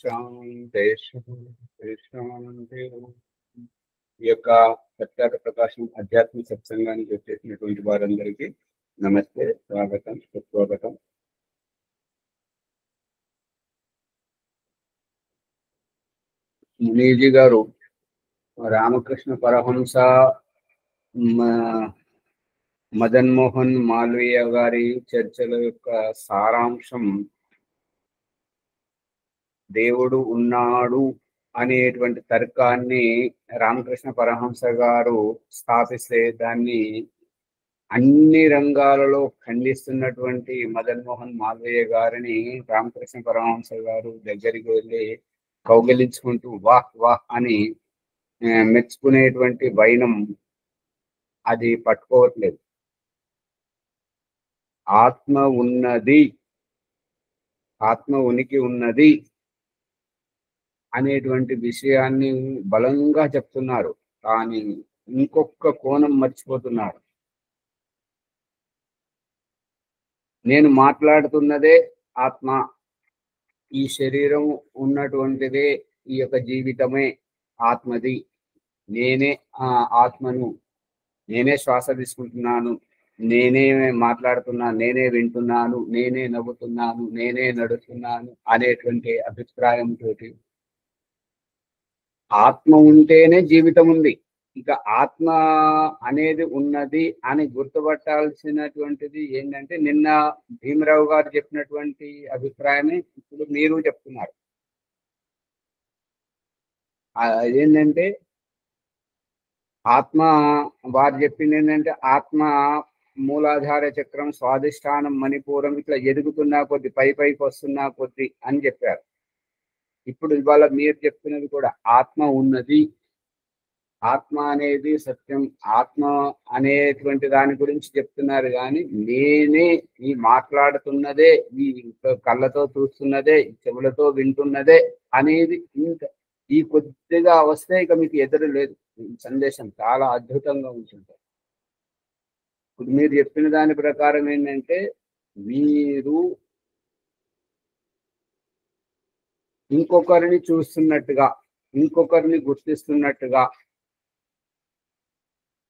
శాంతి శాంతి శాంతి. ఈ యొక్క సత్యార్థ ప్రకాశం ఆధ్యాత్మిక సత్సంగానికి వచ్చేసినటువంటి వారందరికీ నమస్తే, స్వాగతం, సుస్వాగతం. మునీజీ గారు రామకృష్ణ పరహంస మదన్ మోహన్ మాల్వీయ గారి చర్చల యొక్క సారాంశం దేవుడు ఉన్నాడు అనేటువంటి తర్కాన్ని రామకృష్ణ పరహంస గారు స్థాపిస్తే దాన్ని అన్ని రంగాలలో ఖండిస్తున్నటువంటి మదన్ మోహన్ మాల్వీయ గారిని రామకృష్ణ పరమహంస గారు దగ్గరికి వెళ్ళి కౌగిలించుకుంటూ వాహ్ వాహ్ అని మెచ్చుకునేటువంటి వైనం అది పట్టుకోవట్లేదు. ఆత్మ ఉన్నది, ఆత్మ ఉనికి ఉన్నది అనేటువంటి విషయాన్ని బలంగా చెప్తున్నారు, కానీ ఇంకొక కోణం మర్చిపోతున్నారు. నేను మాట్లాడుతున్నదే ఆత్మ, ఈ శరీరం ఉన్నటువంటిదే, ఈ యొక్క జీవితమే ఆత్మది, నేనే ఆత్మను, నేనే శ్వాస తీసుకుంటున్నాను, నేనే మాట్లాడుతున్నాను, నేనే వింటున్నాను, నేనే నవ్వుతున్నాను, నేనే నడుస్తున్నాను అనేటువంటి అభిప్రాయంతో ఆత్మ ఉంటేనే జీవితం ఉంది, ఇక ఆత్మ అనేది ఉన్నది అని గుర్తుపట్టాల్సినటువంటిది ఏంటంటే నిన్న భీమరావు గారు చెప్పినటువంటి అభిప్రాయమే ఇప్పుడు మీరు చెప్తున్నారు. ఏంటంటే ఆత్మ, వారు చెప్పింది ఏంటంటే ఆత్మ మూలాధార చక్రం, స్వాధిష్టానం, మణిపూరం ఇట్లా ఎదుగుతున్నా కొద్ది, పైకి వస్తున్నా కొద్ది అని చెప్పారు. ఇప్పుడు ఇవాళ మీరు చెప్తున్నది కూడా ఆత్మ ఉన్నది, ఆత్మ అనేది సత్యం, ఆత్మ అనేటువంటి దాని గురించి చెప్తున్నారు. కానీ నేనే ఈ మాట్లాడుతున్నదే, ఈ కళ్ళతో చూస్తున్నదే, చెవులతో వింటున్నదే అనేది ఇంకా ఈ కొద్దిగా వస్తే ఇక మీకు ఎదురు లేదు. సందేశం చాలా అద్భుతంగా ఉంటుంది. ఇప్పుడు మీరు చెప్పిన దాని ప్రకారం ఏంటంటే మీరు ఇంకొకరిని చూస్తున్నట్టుగా, ఇంకొకరిని గుర్తిస్తున్నట్టుగా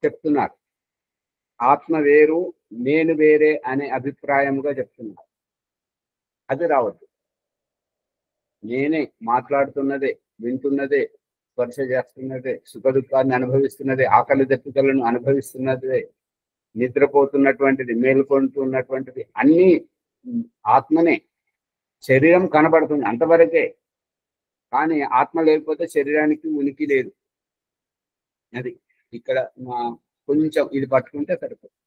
చెప్తున్నారు. ఆత్మ వేరు, నేను వేరే అనే అభిప్రాయముగా చెప్తున్నారు. అది రావద్దు. నేనే మాట్లాడుతున్నదే, వింటున్నదే, స్పర్శ చేస్తున్నదే, సుఖ దుఃఖాన్ని అనుభవిస్తున్నదే, ఆకలి దప్పికలను అనుభవిస్తున్నదే, నిద్రపోతున్నటువంటిది, మేలుకొంటున్నటువంటిది అన్నీ ఆత్మనే. శరీరం కనబడుతుంది అంతవరకే, కానీ ఆత్మ లేకపోతే శరీరానికి ఉనికి లేదు. అది ఇక్కడ కొంచెం ఇది పట్టుకుంటే సరిపోతుంది.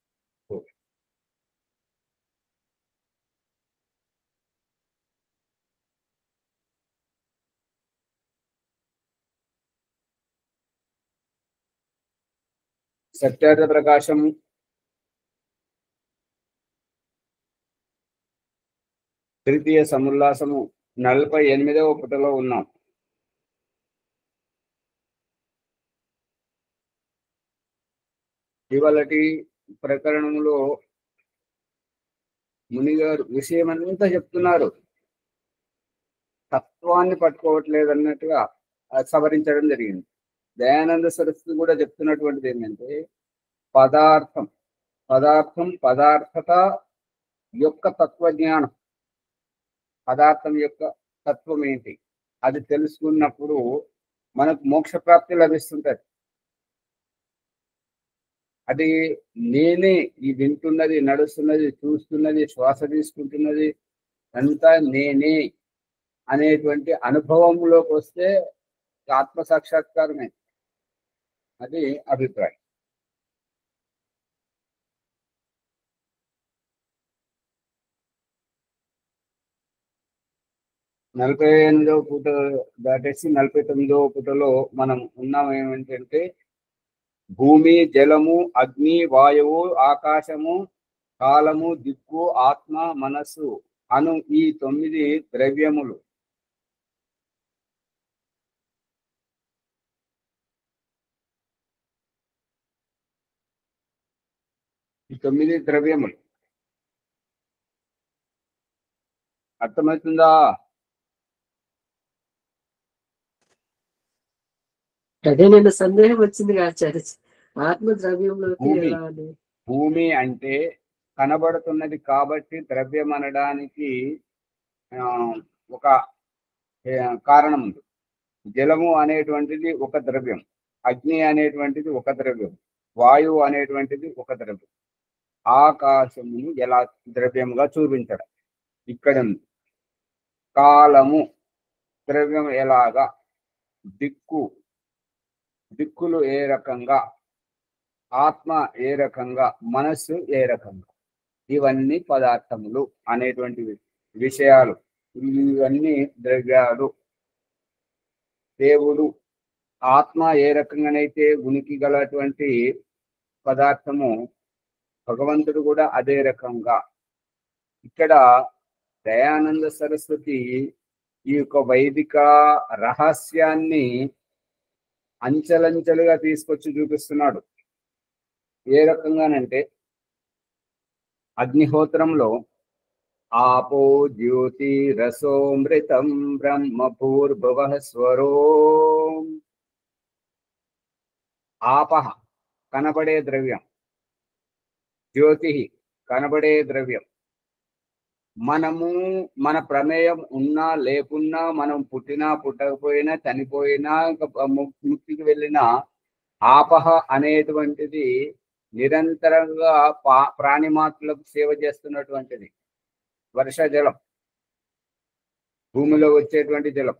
సత్యార్థ ప్రకాశం తృతీయ సముల్లాసము 48వ పుటలో ఉన్నాం. ఇవాళటి ప్రకరణంలో మునిగారు విషయం అంతా చెప్తున్నారు, తత్వాన్ని పట్టుకోవట్లేదు అన్నట్టుగా సవరించడం జరిగింది. దయానంద సరస్వతి కూడా చెప్తున్నటువంటిది ఏంటంటే పదార్థం, పదార్థత యొక్క తత్వజ్ఞానం, పదార్థం యొక్క తత్వం ఏంటి అది తెలుసుకున్నప్పుడు మనకు మోక్షప్రాప్తి లభిస్తుంటది. అది నేనే, ఈ వింటున్నది, నడుస్తున్నది, చూస్తున్నది, శ్వాస తీసుకుంటున్నది అంతా నేనే అనేటువంటి అనుభవంలోకి వస్తే ఆత్మ సాక్షాత్కారమే. అది అభిప్రాయం. 48వ పూట దాటేసి 49వ పూటలో మనం ఉన్నాం. ఏమిటంటే భూమి, జలము, అగ్ని, వాయువు, ఆకాశము, కాలము, దిక్కు, ఆత్మ, మనస్సు అను ఈ 9 ద్రవ్యములు అర్థమవుతుందా? అదే నిన్న సందేహం వచ్చింది ఆచార్య, ఆత్మ ద్రవ్యంలోకి భూమి ఎలా అని. భూమి అంటే కనబడుతున్నది కాబట్టి ద్రవ్యం అనడానికి ఒక కారణం ఉంది. జలము అనేటువంటిది ఒక ద్రవ్యం, అగ్ని అనేటువంటిది ఒక ద్రవ్యం, వాయువు అనేటువంటిది ఒక ద్రవ్యం. ఆకాశమును ఎలా ద్రవ్యంగా చూపించడం ఇక్కడ ఉంది. కాలము ద్రవ్యం ఎలాగా, దిక్కులు ఏ రకంగా, ఆత్మ ఏ రకంగా, మనస్సు ఏ రకంగా, ఇవన్నీ పదార్థములు అనేటువంటి విషయాలు. ఇవన్నీ ద్రవ్యాలు. దేవుడు ఆత్మ ఏ రకంగానైతే ఉనికి గలటువంటి పదార్థము, భగవంతుడు కూడా అదే రకంగా. ఇక్కడ దయానంద సరస్వతి ఈ యొక్క వైదిక రహస్యాన్ని అంచెలంచెలుగా తీసుకొచ్చి చూపిస్తున్నాడు. ఏ రకంగానంటే అగ్నిహోత్రంలో ఆపో జ్యోతి రసోమృతం బ్రహ్మ భూర్భువ స్వరో. ఆపహ కనబడే ద్రవ్యం, జ్యోతి కనబడే ద్రవ్యం. మనము మన ప్రమేయం ఉన్నా లేకున్నా, మనం పుట్టినా పుట్టకపోయినా, చనిపోయినా, ముక్తికి వెళ్ళినా, ఆపహ అనేటువంటిది నిరంతరంగా ప్రాణిమాత్రులకు సేవ చేస్తున్నటువంటిది. వర్ష జలం, భూమిలో వచ్చేటువంటి జలం,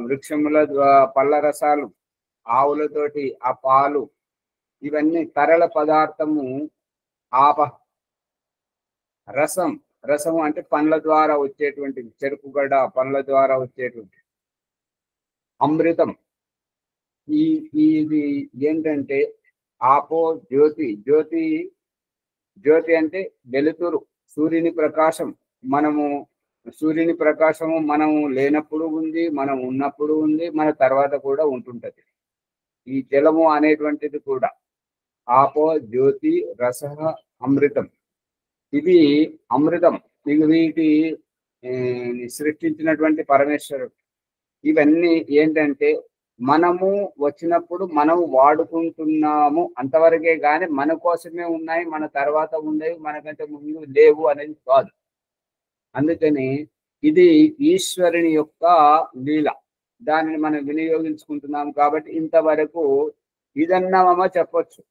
వృక్షముల పళ్ళ రసాలు, ఆవులతోటి ఆ పాలు, ఇవన్నీ తరల పదార్థము ఆపహ. రసం అంటే పండ్ల ద్వారా వచ్చేటువంటిది, చెరుకుగడ్డ పండ్ల ద్వారా వచ్చేటువంటి. అమృతం, ఇది ఏంటంటే ఆపో జ్యోతి. జ్యోతి అంటే వెలుతురు, సూర్యుని ప్రకాశం. సూర్యుని ప్రకాశము మనము లేనప్పుడు ఉంది, మనం ఉన్నప్పుడు ఉంది, మన తర్వాత కూడా ఉంటుంటది. ఈ జలము అనేటువంటిది కూడా ఆపో జ్యోతి రస అమృతం. ఇది అమృతం. వీటి సృష్టించినటువంటి పరమేశ్వరుడు. ఇవన్నీ ఏంటంటే మనము వచ్చినప్పుడు మనం వాడుకుంటున్నాము అంతవరకే, కానీ మన కోసమే ఉన్నాయి, మన తర్వాత ఉన్నాయి, మనకంటే ముందు లేవు అనేది కాదు. అందుకని ఇది ఈశ్వరుని యొక్క లీల. దానిని మనం వినియోగించుకుంటున్నాం కాబట్టి ఇంతవరకు ఇదన్నామమ్మ చెప్పొచ్చు.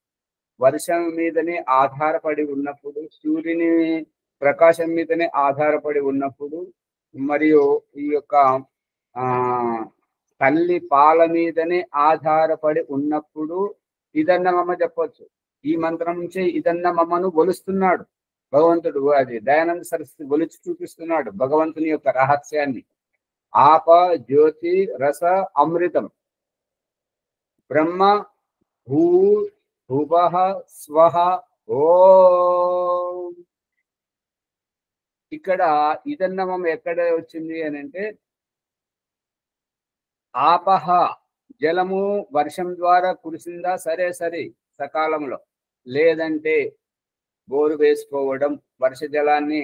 వర్షం మీదనే ఆధారపడి ఉన్నప్పుడు, సూర్యుని ప్రకాశం మీదనే ఆధారపడి ఉన్నప్పుడు, మరియు ఈ యొక్క తల్లి పాల మీదనే ఆధారపడి ఉన్నప్పుడు ఇదన్నమమ్మ చెప్పొచ్చు. ఈ మంత్రం నుంచి ఇదన్నమమ్మను గొలుస్తున్నాడు భగవంతుడు. అది దయానంద సరస్వతి గొలిచి చూపిస్తున్నాడు భగవంతుని యొక్క రహస్యాన్ని. ఆప జ్యోతి రస అమృతం బ్రహ్మ భూ భువః స్వః ఓం. ఇక్కడ ఇదన్నమం ఎక్కడ వచ్చింది అని అంటే, ఆపహ జలము వర్షం ద్వారా కురిసిందా, సరే సకాలంలో, లేదంటే బోరు వేసుకోవడం, వర్ష జలాన్ని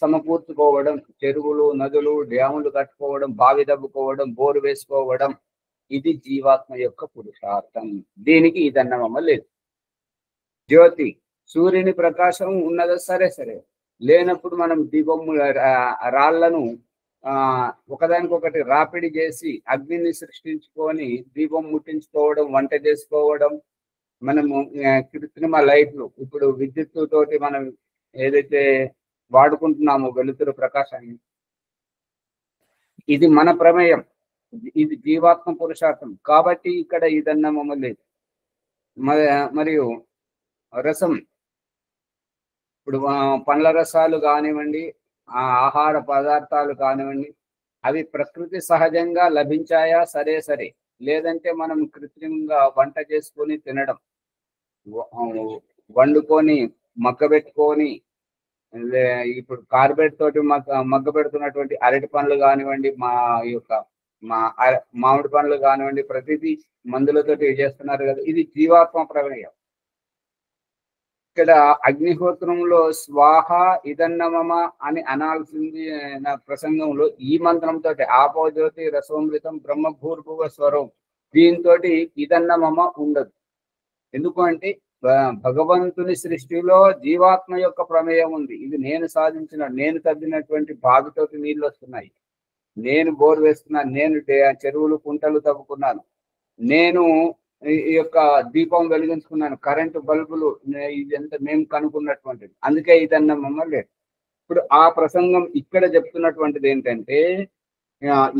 సమకూర్చుకోవడం, చెరువులు నదులు డ్యాములు కట్టుకోవడం, బావి దవ్వుకోవడం, బోరు వేసుకోవడం, ఇది జీవాత్మ యొక్క పురుషార్థం. దీనికి ఇదన్నమమ్మ లేదు. జ్యోతి సూర్యుని ప్రకాశం ఉన్నదా, సరే లేనప్పుడు మనం దీపము రాళ్లను ఒకదానికొకటి రాపిడి చేసి అగ్నిని సృష్టించుకొని దీపం ముట్టించుకోవడం, వంట చేసుకోవడం. మనము కృత్రిమ లైట్లు, ఇప్పుడు విద్యుత్తు తోటి మనం ఏదైతే వాడుకుంటున్నామో వెలుతురు ప్రకాశాన్ని, ఇది మన ప్రమేయం, ఇది జీవాత్మ పురుషార్థం. కాబట్టి ఇక్కడ ఇదన్నమమ్మ లేదు. మరియు రసం, ఇప్పుడు పండ్ల రసాలు కానివ్వండి, ఆహార పదార్థాలు కానివ్వండి, అవి ప్రకృతి సహజంగా లభించాయా, సరే లేదంటే మనం కృత్రిమంగా వంట చేసుకొని తినడం, వండుకొని మగ్గబెట్టుకొని, ఇప్పుడు కార్బెట్ తోటి మగ్గ పెడుతున్నటువంటి అరటి పండ్లు కానివ్వండి, మామిడి పండ్లు కానివ్వండి, ప్రతిదీ మందులతోటి చేస్తున్నారు కదా. ఇది జీవాత్మ ప్రమేయం. ఇక్కడ అగ్నిహోత్రంలో స్వాహ ఇదన్నమమ అని అనాల్సింది నా ప్రసంగంలో ఈ మంత్రంతో ఆపోజ్యోతి రసోమృతం బ్రహ్మభూర్భువ స్వరం దీంతో ఇదన్నమమ ఉండదు. ఎందుకు అంటే భగవంతుని సృష్టిలో జీవాత్మ యొక్క ప్రమేయం ఉంది. ఇది నేను సాధించిన, నేను తవ్వినటువంటి బావితోటి నీళ్ళు వస్తున్నాయి, నేను బోర్ వేస్తున్నాను, నేను చెరువులు కుంటలు తవ్వుకున్నాను, నేను ఈ యొక్క దీపం వెలిగించుకున్నాను, కరెంటు బల్బులు ఇదంతా మేము కనుక్కున్నటువంటిది. అందుకే ఇదన్నమమ్మ లేదు. ఇప్పుడు ఆ ప్రసంగం ఇక్కడ చెప్తున్నటువంటిది ఏంటంటే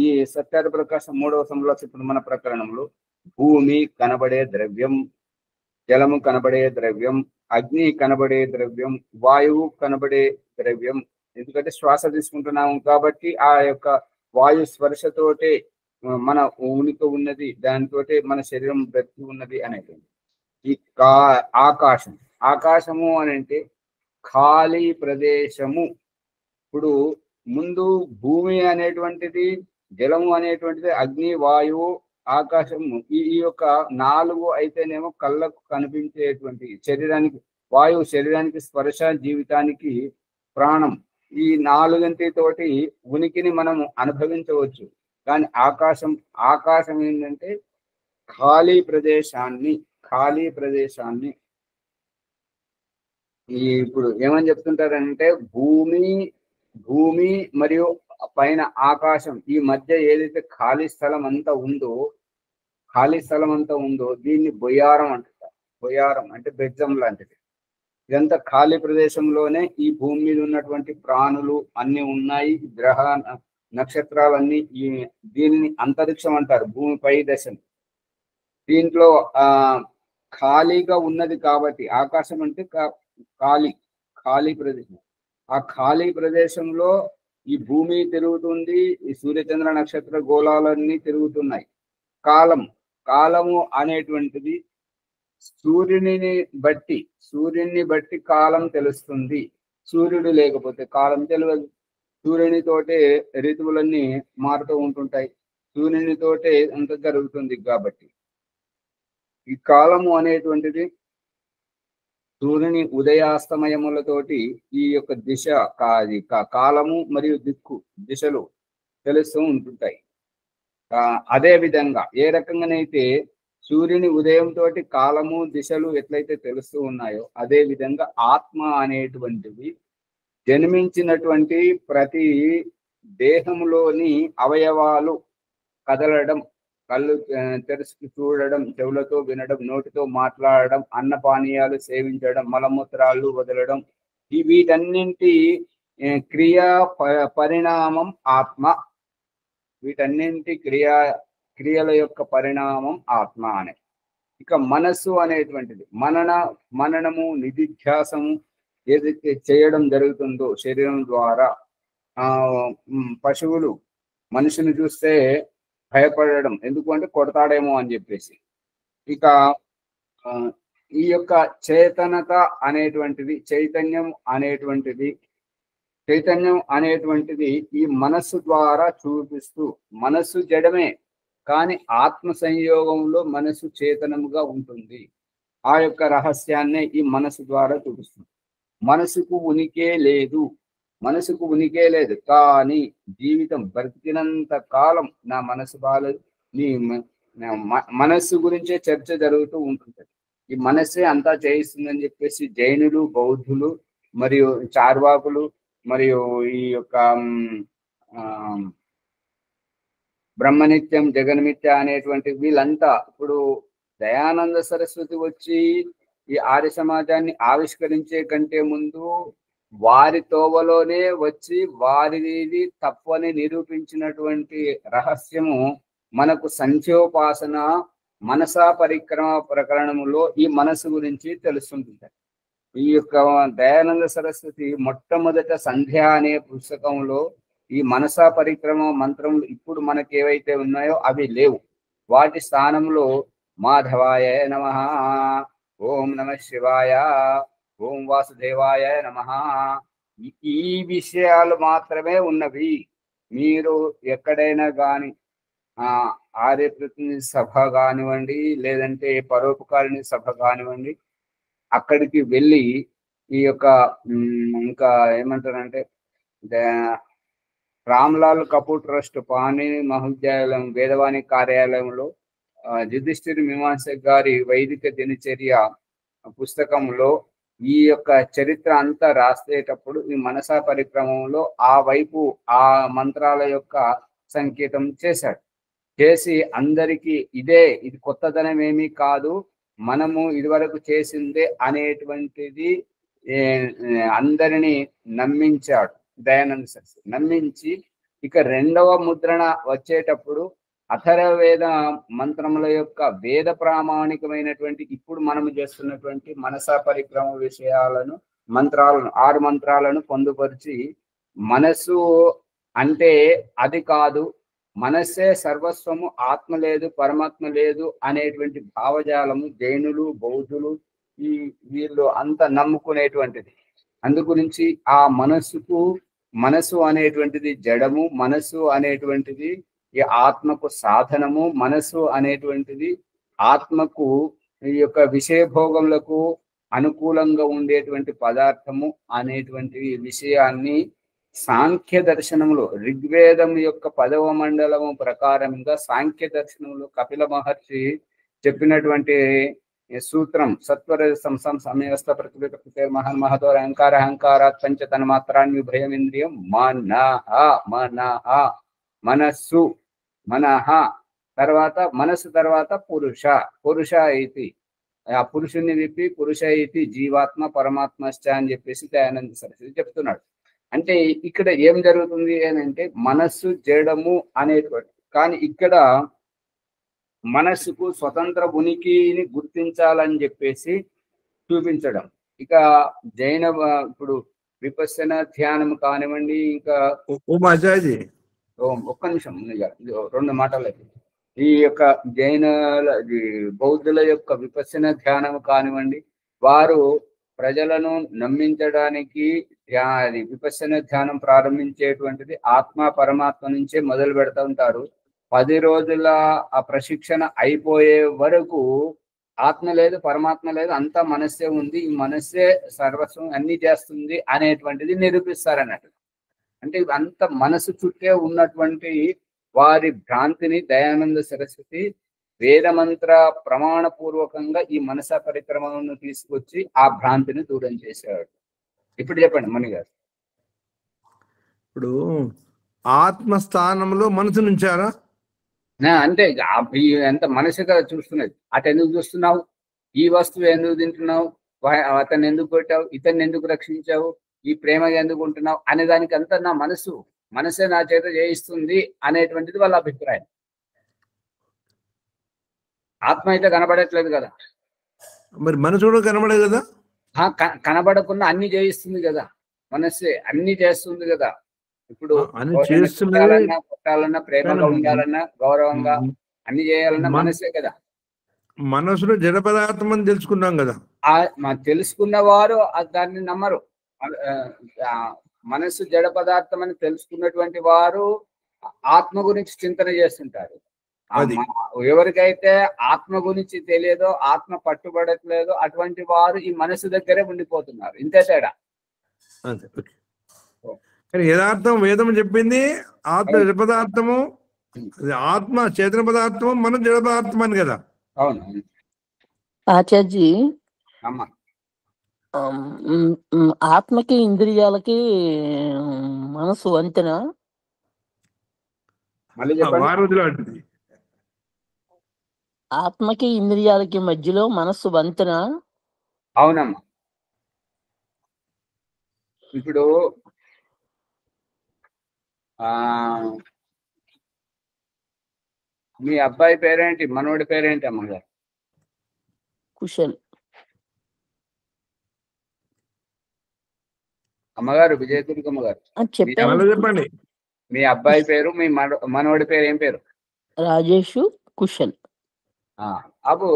ఈ సత్యార ప్రకాశం 3వ సంలోచన మన ప్రకరణంలో భూమి కనబడే ద్రవ్యం, జలము కనబడే ద్రవ్యం, అగ్ని కనబడే ద్రవ్యం, వాయువు కనబడే ద్రవ్యం. ఎందుకంటే శ్వాస తీసుకుంటున్నాము కాబట్టి ఆ యొక్క వాయు స్పర్శతోటే మన ఉనికి ఉన్నది, దానితోటే మన శరీరం బ్రతికి ఉన్నది అనేది. ఈ ఆకాశం, ఆకాశము అని అంటే ఖాళీ ప్రదేశము. ఇప్పుడు ముందు భూమి అనేటువంటిది, జలము అనేటువంటిది, అగ్ని, వాయువు, ఆకాశము, ఈ యొక్క 4 అయితేనేమో కళ్ళకు కనిపించేటువంటి, శరీరానికి వాయువు శరీరానికి స్పర్శ, జీవితానికి ప్రాణం. ఈ 4 ఉనికిని మనము అనుభవించవచ్చు. కానీ ఆకాశం ఏంటంటే ఖాళీ ప్రదేశాన్ని ఇప్పుడు ఏమని చెప్తుంటారంటే భూమి మరియు పైన ఆకాశం ఈ మధ్య ఏదైతే ఖాళీ స్థలం అంతా ఉందో దీన్ని బొయ్యారం అంటారు. బొయ్యారం అంటే బెజ్జం లాంటిది. ఇదంతా ఖాళీ ప్రదేశంలోనే ఈ భూమి మీద ఉన్నటువంటి ప్రాణులు అన్ని ఉన్నాయి, గ్రహ నక్షత్రాలన్నీ. దీనిని అంతరిక్షం అంటారు, భూమిపై దశను. దీంట్లో ఖాళీగా ఉన్నది కాబట్టి ఆకాశం అంటే ఖాళీ ప్రదేశం. ఆ ఖాళీ ప్రదేశంలో ఈ భూమి తిరుగుతుంది, ఈ సూర్యచంద్ర నక్షత్ర గోళాలన్నీ తిరుగుతున్నాయి. కాలము అనేటువంటిది సూర్యుని బట్టి కాలం తెలుస్తుంది. సూర్యుడు లేకపోతే కాలం తెలియదు. సూర్యునితోటే ఋతువులన్నీ మారుతూ ఉంటుంటాయి, సూర్యునితోటే అంత జరుగుతుంది. కాబట్టి ఈ కాలము అనేటువంటిది సూర్యుని ఉదయాస్తమయములతోటి ఈ యొక్క దిశ కాలము మరియు దిశలు తెలుస్తూ ఉంటుంటాయి. అదే విధంగా ఏ రకంగానైతే సూర్యుని ఉదయంతో కాలము దిశలు ఎట్లయితే తెలుస్తూ ఉన్నాయో, అదే విధంగా ఆత్మ అనేటువంటివి జన్మించినటువంటి ప్రతి దేహంలోని అవయవాలు కదలడం, కళ్ళు తెరుచుకు చూడడం, చెవులతో వినడం, నోటితో మాట్లాడడం, అన్నపానీయాలు సేవించడం, మలమూత్రాలు వదలడం, వీటన్నింటి క్రియా పరిణామం ఆత్మ. వీటన్నింటి క్రియల యొక్క పరిణామం ఆత్మ అనే. ఇక మనస్సు అనేటువంటిది మననము నిధిధ్యాసము ఏదైతే చేయడం జరుగుతుందో శరీరం ద్వారా, పశువులు మనిషిని చూస్తే భయపడడం, ఎందుకంటే కొడతాడేమో అని చెప్పేసి. ఇక ఈ యొక్క చేతనత అనేటువంటిది, చైతన్యం అనేటువంటిది ఈ మనస్సు ద్వారా చూపిస్తూ, మనస్సు జడమే కానీ ఆత్మ సంయోగంలో మనస్సు చేతనముగా ఉంటుంది. ఆ యొక్క రహస్యాన్నే ఈ మనస్సు ద్వారా చూపిస్తుంది. మనసుకు ఉనికే లేదు కానీ జీవితం బ్రతికినంత కాలం నా మనసు బాలేదు, మనస్సు గురించే చర్చ జరుగుతూ ఉంటుంది. ఈ మనస్సే అంతా చేయిస్తుందని చెప్పేసి జైనులు, బౌద్ధులు మరియు చార్వాకులు మరియు ఈ యొక్క బ్రహ్మనిత్యం, జగన్మిత్య అనేటువంటి వీళ్ళంతా, ఇప్పుడు దయానంద సరస్వతి వచ్చి ఈ ఆర్య సమాజాన్ని ఆవిష్కరించే కంటే ముందు వారి తోవలోనే వచ్చి వారిది తప్పని నిరూపించినటువంటి రహస్యము మనకు సంఖ్యోపాసన మనసా పరిక్రమ ప్రకరణములో ఈ మనసు గురించి తెలుస్తుంటుంది. ఈ యొక్క దయానంద సరస్వతి మొట్టమొదట సంధ్య అనే పుస్తకంలో ఈ మనసా పరిక్రమ మంత్రములు ఇప్పుడు మనకి ఏవైతే ఉన్నాయో అవి లేవు. వాటి స్థానంలో మాధవాయ నమః, ఓం నమః శివాయ, ఓం వాసుదేవాయ నమః, ఈ విషయాలు మాత్రమే ఉన్నవి. మీరు ఎక్కడైనా కానీ ఆర్యప్రతినిధి సభ కానివ్వండి, లేదంటే పరోపకారిణి సభ కానివ్వండి, అక్కడికి వెళ్ళి ఈ యొక్క ఇంకా ఏమంటారంటే రామ్లాల్ కపూర్ ట్రస్ట్ పాణిని మహావిద్యాలయం వేదవాణి కార్యాలయంలో యుధిష్ఠిర్ మీమాంసక్ గారి వైదిక దినచర్య పుస్తకంలో ఈ యొక్క చరిత్ర అంతా రాసేటప్పుడు ఈ మనసా పరిక్రమంలో ఆ వైపు ఆ మంత్రాల యొక్క సంకేతం చేశాడు. చేసి అందరికీ ఇది కొత్తదనం ఏమీ కాదు, మనము ఇదివరకు చేసిందే అనేటువంటిది అందరినీ నమ్మించాడు దయానంద సరస్వతి. నమ్మించి ఇక రెండవ ముద్రణ వచ్చేటప్పుడు అథర్వవేద మంత్రముల యొక్క వేద ప్రామాణికమైనటువంటి ఇప్పుడు మనము చేస్తున్నటువంటి మనసా పరిక్రమ విషయాలను మంత్రాలను 6 మంత్రాలను పొందుపరిచి మనసు అంటే అది కాదు, మనస్సే సర్వస్వము, ఆత్మ లేదు పరమాత్మ లేదు అనేటువంటి భావజాలము జైనులు బౌద్ధులు వీళ్ళు అంతా నమ్ముకునేటువంటిది. అందు గురించి ఆ మనసు అనేటువంటిది జడము, మనసు అనేటువంటిది ఈ ఆత్మకు సాధనము, మనసు అనేటువంటిది ఆత్మకు ఈ యొక్క విషయభోగములకు అనుకూలంగా ఉండేటువంటి పదార్థము అనేటువంటి విషయాన్ని సాంఖ్య దర్శనములో ఋగ్వేదం యొక్క 10వ మండలము ప్రకారంగా సాంఖ్య దర్శనంలో కపిల మహర్షి చెప్పినటువంటి సూత్రం సత్వర సమయస్థ ప్రకృతి మహన్ మహతో అహంకారాత్ పంచ తన్మాత్రాన్ని భయమింద్రియం మనస్సు మనః తర్వాత మనసు తర్వాత పురుష ఇది ఆ పురుషుని విప్పి పురుష ఇది జీవాత్మ పరమాత్మశ్చ అని చెప్పేసి దయానంద సరస్వతి చెప్తున్నాడు. అంటే ఇక్కడ ఏం జరుగుతుంది అని అంటే మనస్సు జడము అనేటువంటి, కానీ ఇక్కడ మనస్సుకు స్వతంత్ర ఉనికిని గుర్తించాలని చెప్పేసి చూపించడం. ఇక జైన ఇప్పుడు విపස්සన ధ్యానం కానివ్వండి, ఇంకా ఒక్క నిమిషం 2 మాటలు. ఈ యొక్క బౌద్ధుల యొక్క విపස්සన ధ్యానం కానివ్వండి, వారు ప్రజలను నమ్మించడానికి విపස්සన ధ్యానం ప్రారంభించేటువంటిది ఆత్మ పరమాత్మ నుంచే మొదలు పెడతా ఉంటారు. 10 రోజుల ఆ ప్రశిక్షణ అయిపోయే వరకు ఆత్మ లేదు పరమాత్మ లేదు, అంతా మనస్సే ఉంది, ఈ మనస్సే సర్వస్వం అన్ని చేస్తుంది అనేటువంటిది నిరూపిస్తారన్నట్టు. అంటే అంత మనసు చుట్టే ఉన్నటువంటి వారి భ్రాంతిని దయానంద సరస్వతి వేదమంత్ర ప్రమాణపూర్వకంగా ఈ మనసా పరిక్రమను తీసుకొచ్చి ఆ భ్రాంతిని దూరం చేశాడు. ఇప్పుడు చెప్పండి మణి గారు. ఇప్పుడు ఆత్మస్థానంలో మనసు నుంచారా అంటే ఎంత మనసుగా చూస్తున్నది. అటు ఎందుకు చూస్తున్నావు, ఈ వస్తువు ఎందుకు తింటున్నావు, అతన్ని ఎందుకు కొట్టావు, ఇతన్ని ఎందుకు రక్షించావు, ఈ ప్రేమగా ఎందుకు ఉంటున్నావు అనే దానికి అంతా నా మనసే నా చేత చేయిస్తుంది అనేటువంటిది వాళ్ళ అభిప్రాయం. ఆత్మ అయితే కనబడట్లేదు కదా, మరి మనసు కూడా కనబడదు కదా. కనబడకుండా అన్ని చేయిస్తుంది కదా, మనస్సే అన్ని చేస్తుంది కదా. ఇప్పుడు కొట్టాలన్నా ప్రేమగా ఉండాలన్నా గౌరవంగా అన్ని చేయాలన్నా మనస్సే కదా. మనసులో జడ పదార్థం అని తెలుసుకున్నాం కదా. తెలుసుకున్న వారు దాన్ని నమ్మరు. మనస్సు జడ పదార్థం అని తెలుసుకున్నటువంటి వారు ఆత్మ గురించి చింతన చేస్తుంటారు. ఎవరికైతే ఆత్మ గురించి తెలియదో, ఆత్మ పట్టుబడట్లేదో అటువంటి వారు ఈ మనసు దగ్గరే ఉండిపోతున్నారు. ఇంతే తేడా. కానీ యథార్థం వేదం చెప్పింది ఆత్మ జడ పదార్థము, ఆత్మ చేతన పదార్థము, మనం జడ పదార్థం అని కదా. అవును ఆచార్జీ. అమ్మా, ఆత్మకి ఇంద్రియాలకి మనసు అంతేనా? మళ్ళీ చెప్పండి. ఆత్మకి ఇంద్రియాలకి మధ్యలో మనస్సు వంతెన? అవునమ్మా. ఇప్పుడు మీ అబ్బాయి పేరేంటి, మనోడి పేరేంటి అమ్మగారు? కుశల్. అమ్మగారు విజయదుర్గమ్మ గారు చెప్పండి. మీ అబ్బాయి పేరు, మీ మనోడి పేరు ఏం పేరు? రాజేష్, కుశల్. అప్పుడు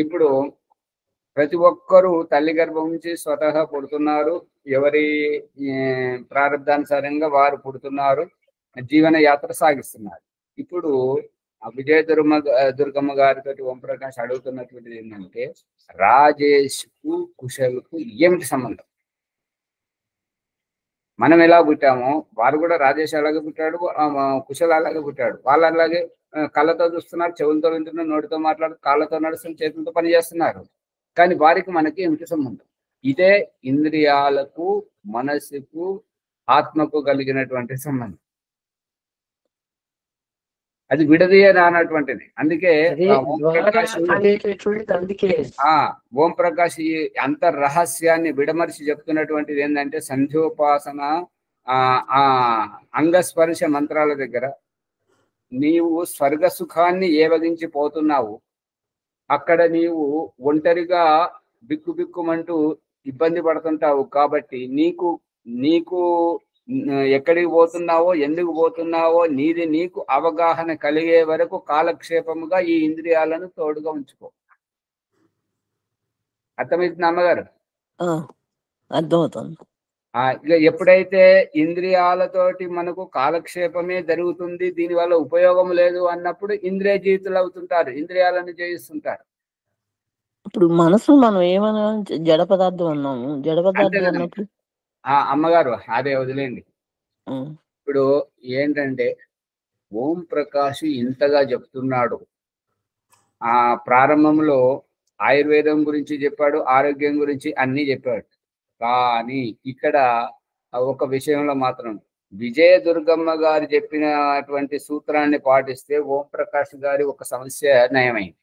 ఇప్పుడు ప్రతి ఒక్కరూ తల్లి గర్భం నుంచి స్వతహా పుడుతున్నారు. ఎవరి ప్రారంధానుసారంగా వారు పుడుతున్నారు, జీవన యాత్ర సాగిస్తున్నారు. ఇప్పుడు విజయ దుర్గమ్మ గారితో ఓంప్రకాష్ అడుగుతున్నటువంటిది ఏంటంటే రాజేష్ కు కుశల్కు ఏమిటి సంబంధం? మనం ఎలా పుట్టామో వారు కూడా రాజేష్ అలాగే పుట్టాడు, కుశల్ అలాగే పుట్టాడు. వాళ్ళు అలాగే కళ్ళతో చూస్తున్నారు, చెవులతో వింటున్నారు, నోటితో మాట్లాడు, కాళ్ళతో నడుస్తున్నారు, చేతులతో పని చేస్తున్నారు. కానీ వారికి మనకి ఏమిటి సంబంధం? ఇదే ఇంద్రియాలకు, మనసుకు, ఆత్మకు కలిగినటువంటి సంబంధం. అది విడదీయనటువంటిది. అందుకే ఓం ప్రకాష్ ఈ అంతర్రహస్యాన్ని విడమర్చి చెప్తున్నటువంటిది ఏంటంటే సంధ్యోపాసన ఆ అంగస్పర్శ మంత్రాల దగ్గర నీవు స్వర్గ సుఖాన్ని ఏవగించి పోతున్నావు, అక్కడ నీవు ఒంటరిగా బిక్కుబిక్కుమంటూ ఇబ్బంది పడుతుంటావు. కాబట్టి నీకు ఎక్కడికి పోతున్నావో, ఎందుకు పోతున్నావో నీకు అవగాహన కలిగే వరకు కాలక్షేపముగా ఈ ఇంద్రియాలను తోడుగా ఉంచుకో. అర్థమవుతుంది అమ్మగారు? అర్థమవుతుంది. ఇక ఎప్పుడైతే ఇంద్రియాలతోటి మనకు కాలక్షేపమే జరుగుతుంది, దీనివల్ల ఉపయోగం లేదు అన్నప్పుడు ఇంద్రియ జీవితులు అవుతుంటారు, ఇంద్రియాలను జయిస్తుంటారు. ఇప్పుడు మనసు మనం ఏమన్నా జడ పదార్థం అన్నాము, జడ పదార్థం అన్నప్పుడు అమ్మగారు అదే వదిలేండి. ఇప్పుడు ఏంటంటే ఓం ప్రకాష్ ఇంతగా చెప్తున్నాడు. ఆ ప్రారంభంలో ఆయుర్వేదం గురించి చెప్పాడు, ఆరోగ్యం గురించి అన్ని చెప్పాడు. కానీ ఇక్కడ ఒక విషయంలో మాత్రం విజయ దుర్గమ్మ గారు చెప్పినటువంటి సూత్రాన్ని పాటిస్తే ఓం ప్రకాష్ గారి ఒక సమస్య నయమైంది.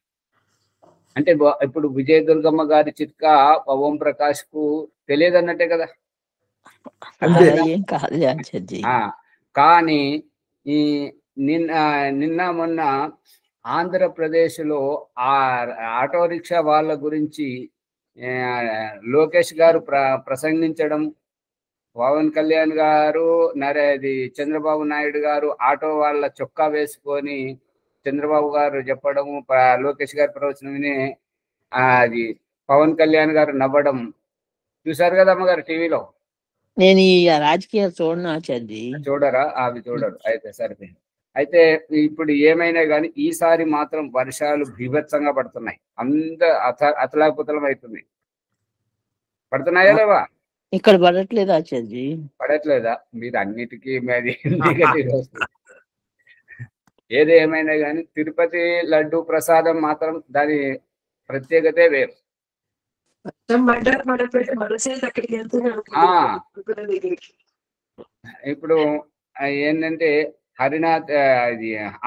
అంటే ఇప్పుడు విజయ దుర్గమ్మ గారి చిట్కా ఓం ప్రకాష్ కు తెలియదు అన్నట్టే కదా. కానీ ఈ నిన్న మొన్న ఆంధ్రప్రదేశ్లో ఆ ఆటో రిక్షా వాళ్ళ గురించి లోకేష్ గారు ప్రసంగించడం, పవన్ కళ్యాణ్ గారు చంద్రబాబు నాయుడు గారు ఆటో వాళ్ళ చొక్కా వేసుకొని చంద్రబాబు గారు చెప్పడము, లోకేష్ గారి ప్రవచనం విని అది పవన్ కళ్యాణ్ గారు నవ్వడం చూసారు కదా అమ్మగారు టీవీలో. నేను ఈ రాజకీయ చూడరా? అవి చూడరు, అయితే సరిపోయింది. అయితే ఇప్పుడు ఏమైనా కానీ ఈసారి మాత్రం వర్షాలు బీభత్సంగా పడుతున్నాయి, అతలాకుతలం అవుతుంది. పడుతున్నాయా లేవా? ఇక్కడ పడట్లేదు ఆచార్య. పడట్లేదా? మీరు అన్నిటికీ మీది ఏది ఏమైనా కానీ తిరుపతి లడ్డు ప్రసాదం మాత్రం దాని ప్రత్యేకతే వేరు. ఇప్పుడు ఏంటంటే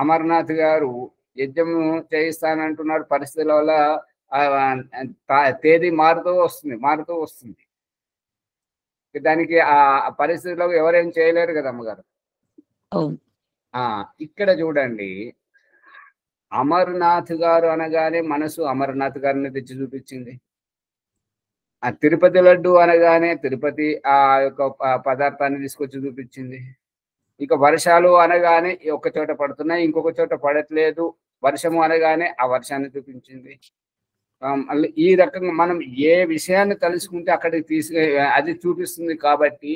అమర్నాథ్ గారు యజ్ఞం చేయిస్తానంటున్నారు, పరిస్థితుల వల్ల తేదీ మారుతూ వస్తుంది. దానికి ఆ పరిస్థితుల్లో ఎవరేం చేయలేరు కదా అమ్మగారు. ఇక్కడ చూడండి, అమర్నాథ్ గారు అనగానే మనసు అమర్నాథ్ గారిని తెచ్చి చూపించింది. ఆ తిరుపతి లడ్డు అనగానే తిరుపతి ఆ యొక్క పదార్థాన్ని తీసుకొచ్చి చూపించింది. ఇక వర్షాలు అనగానే ఒక చోట పడుతున్నాయి, ఇంకొక చోట పడట్లేదు. వర్షము అనగానే ఆ వర్షాన్ని చూపించింది. మళ్ళీ ఈ రకంగా మనం ఏ విషయాన్ని తెలుసుకుంటే అక్కడికి అది చూపిస్తుంది. కాబట్టి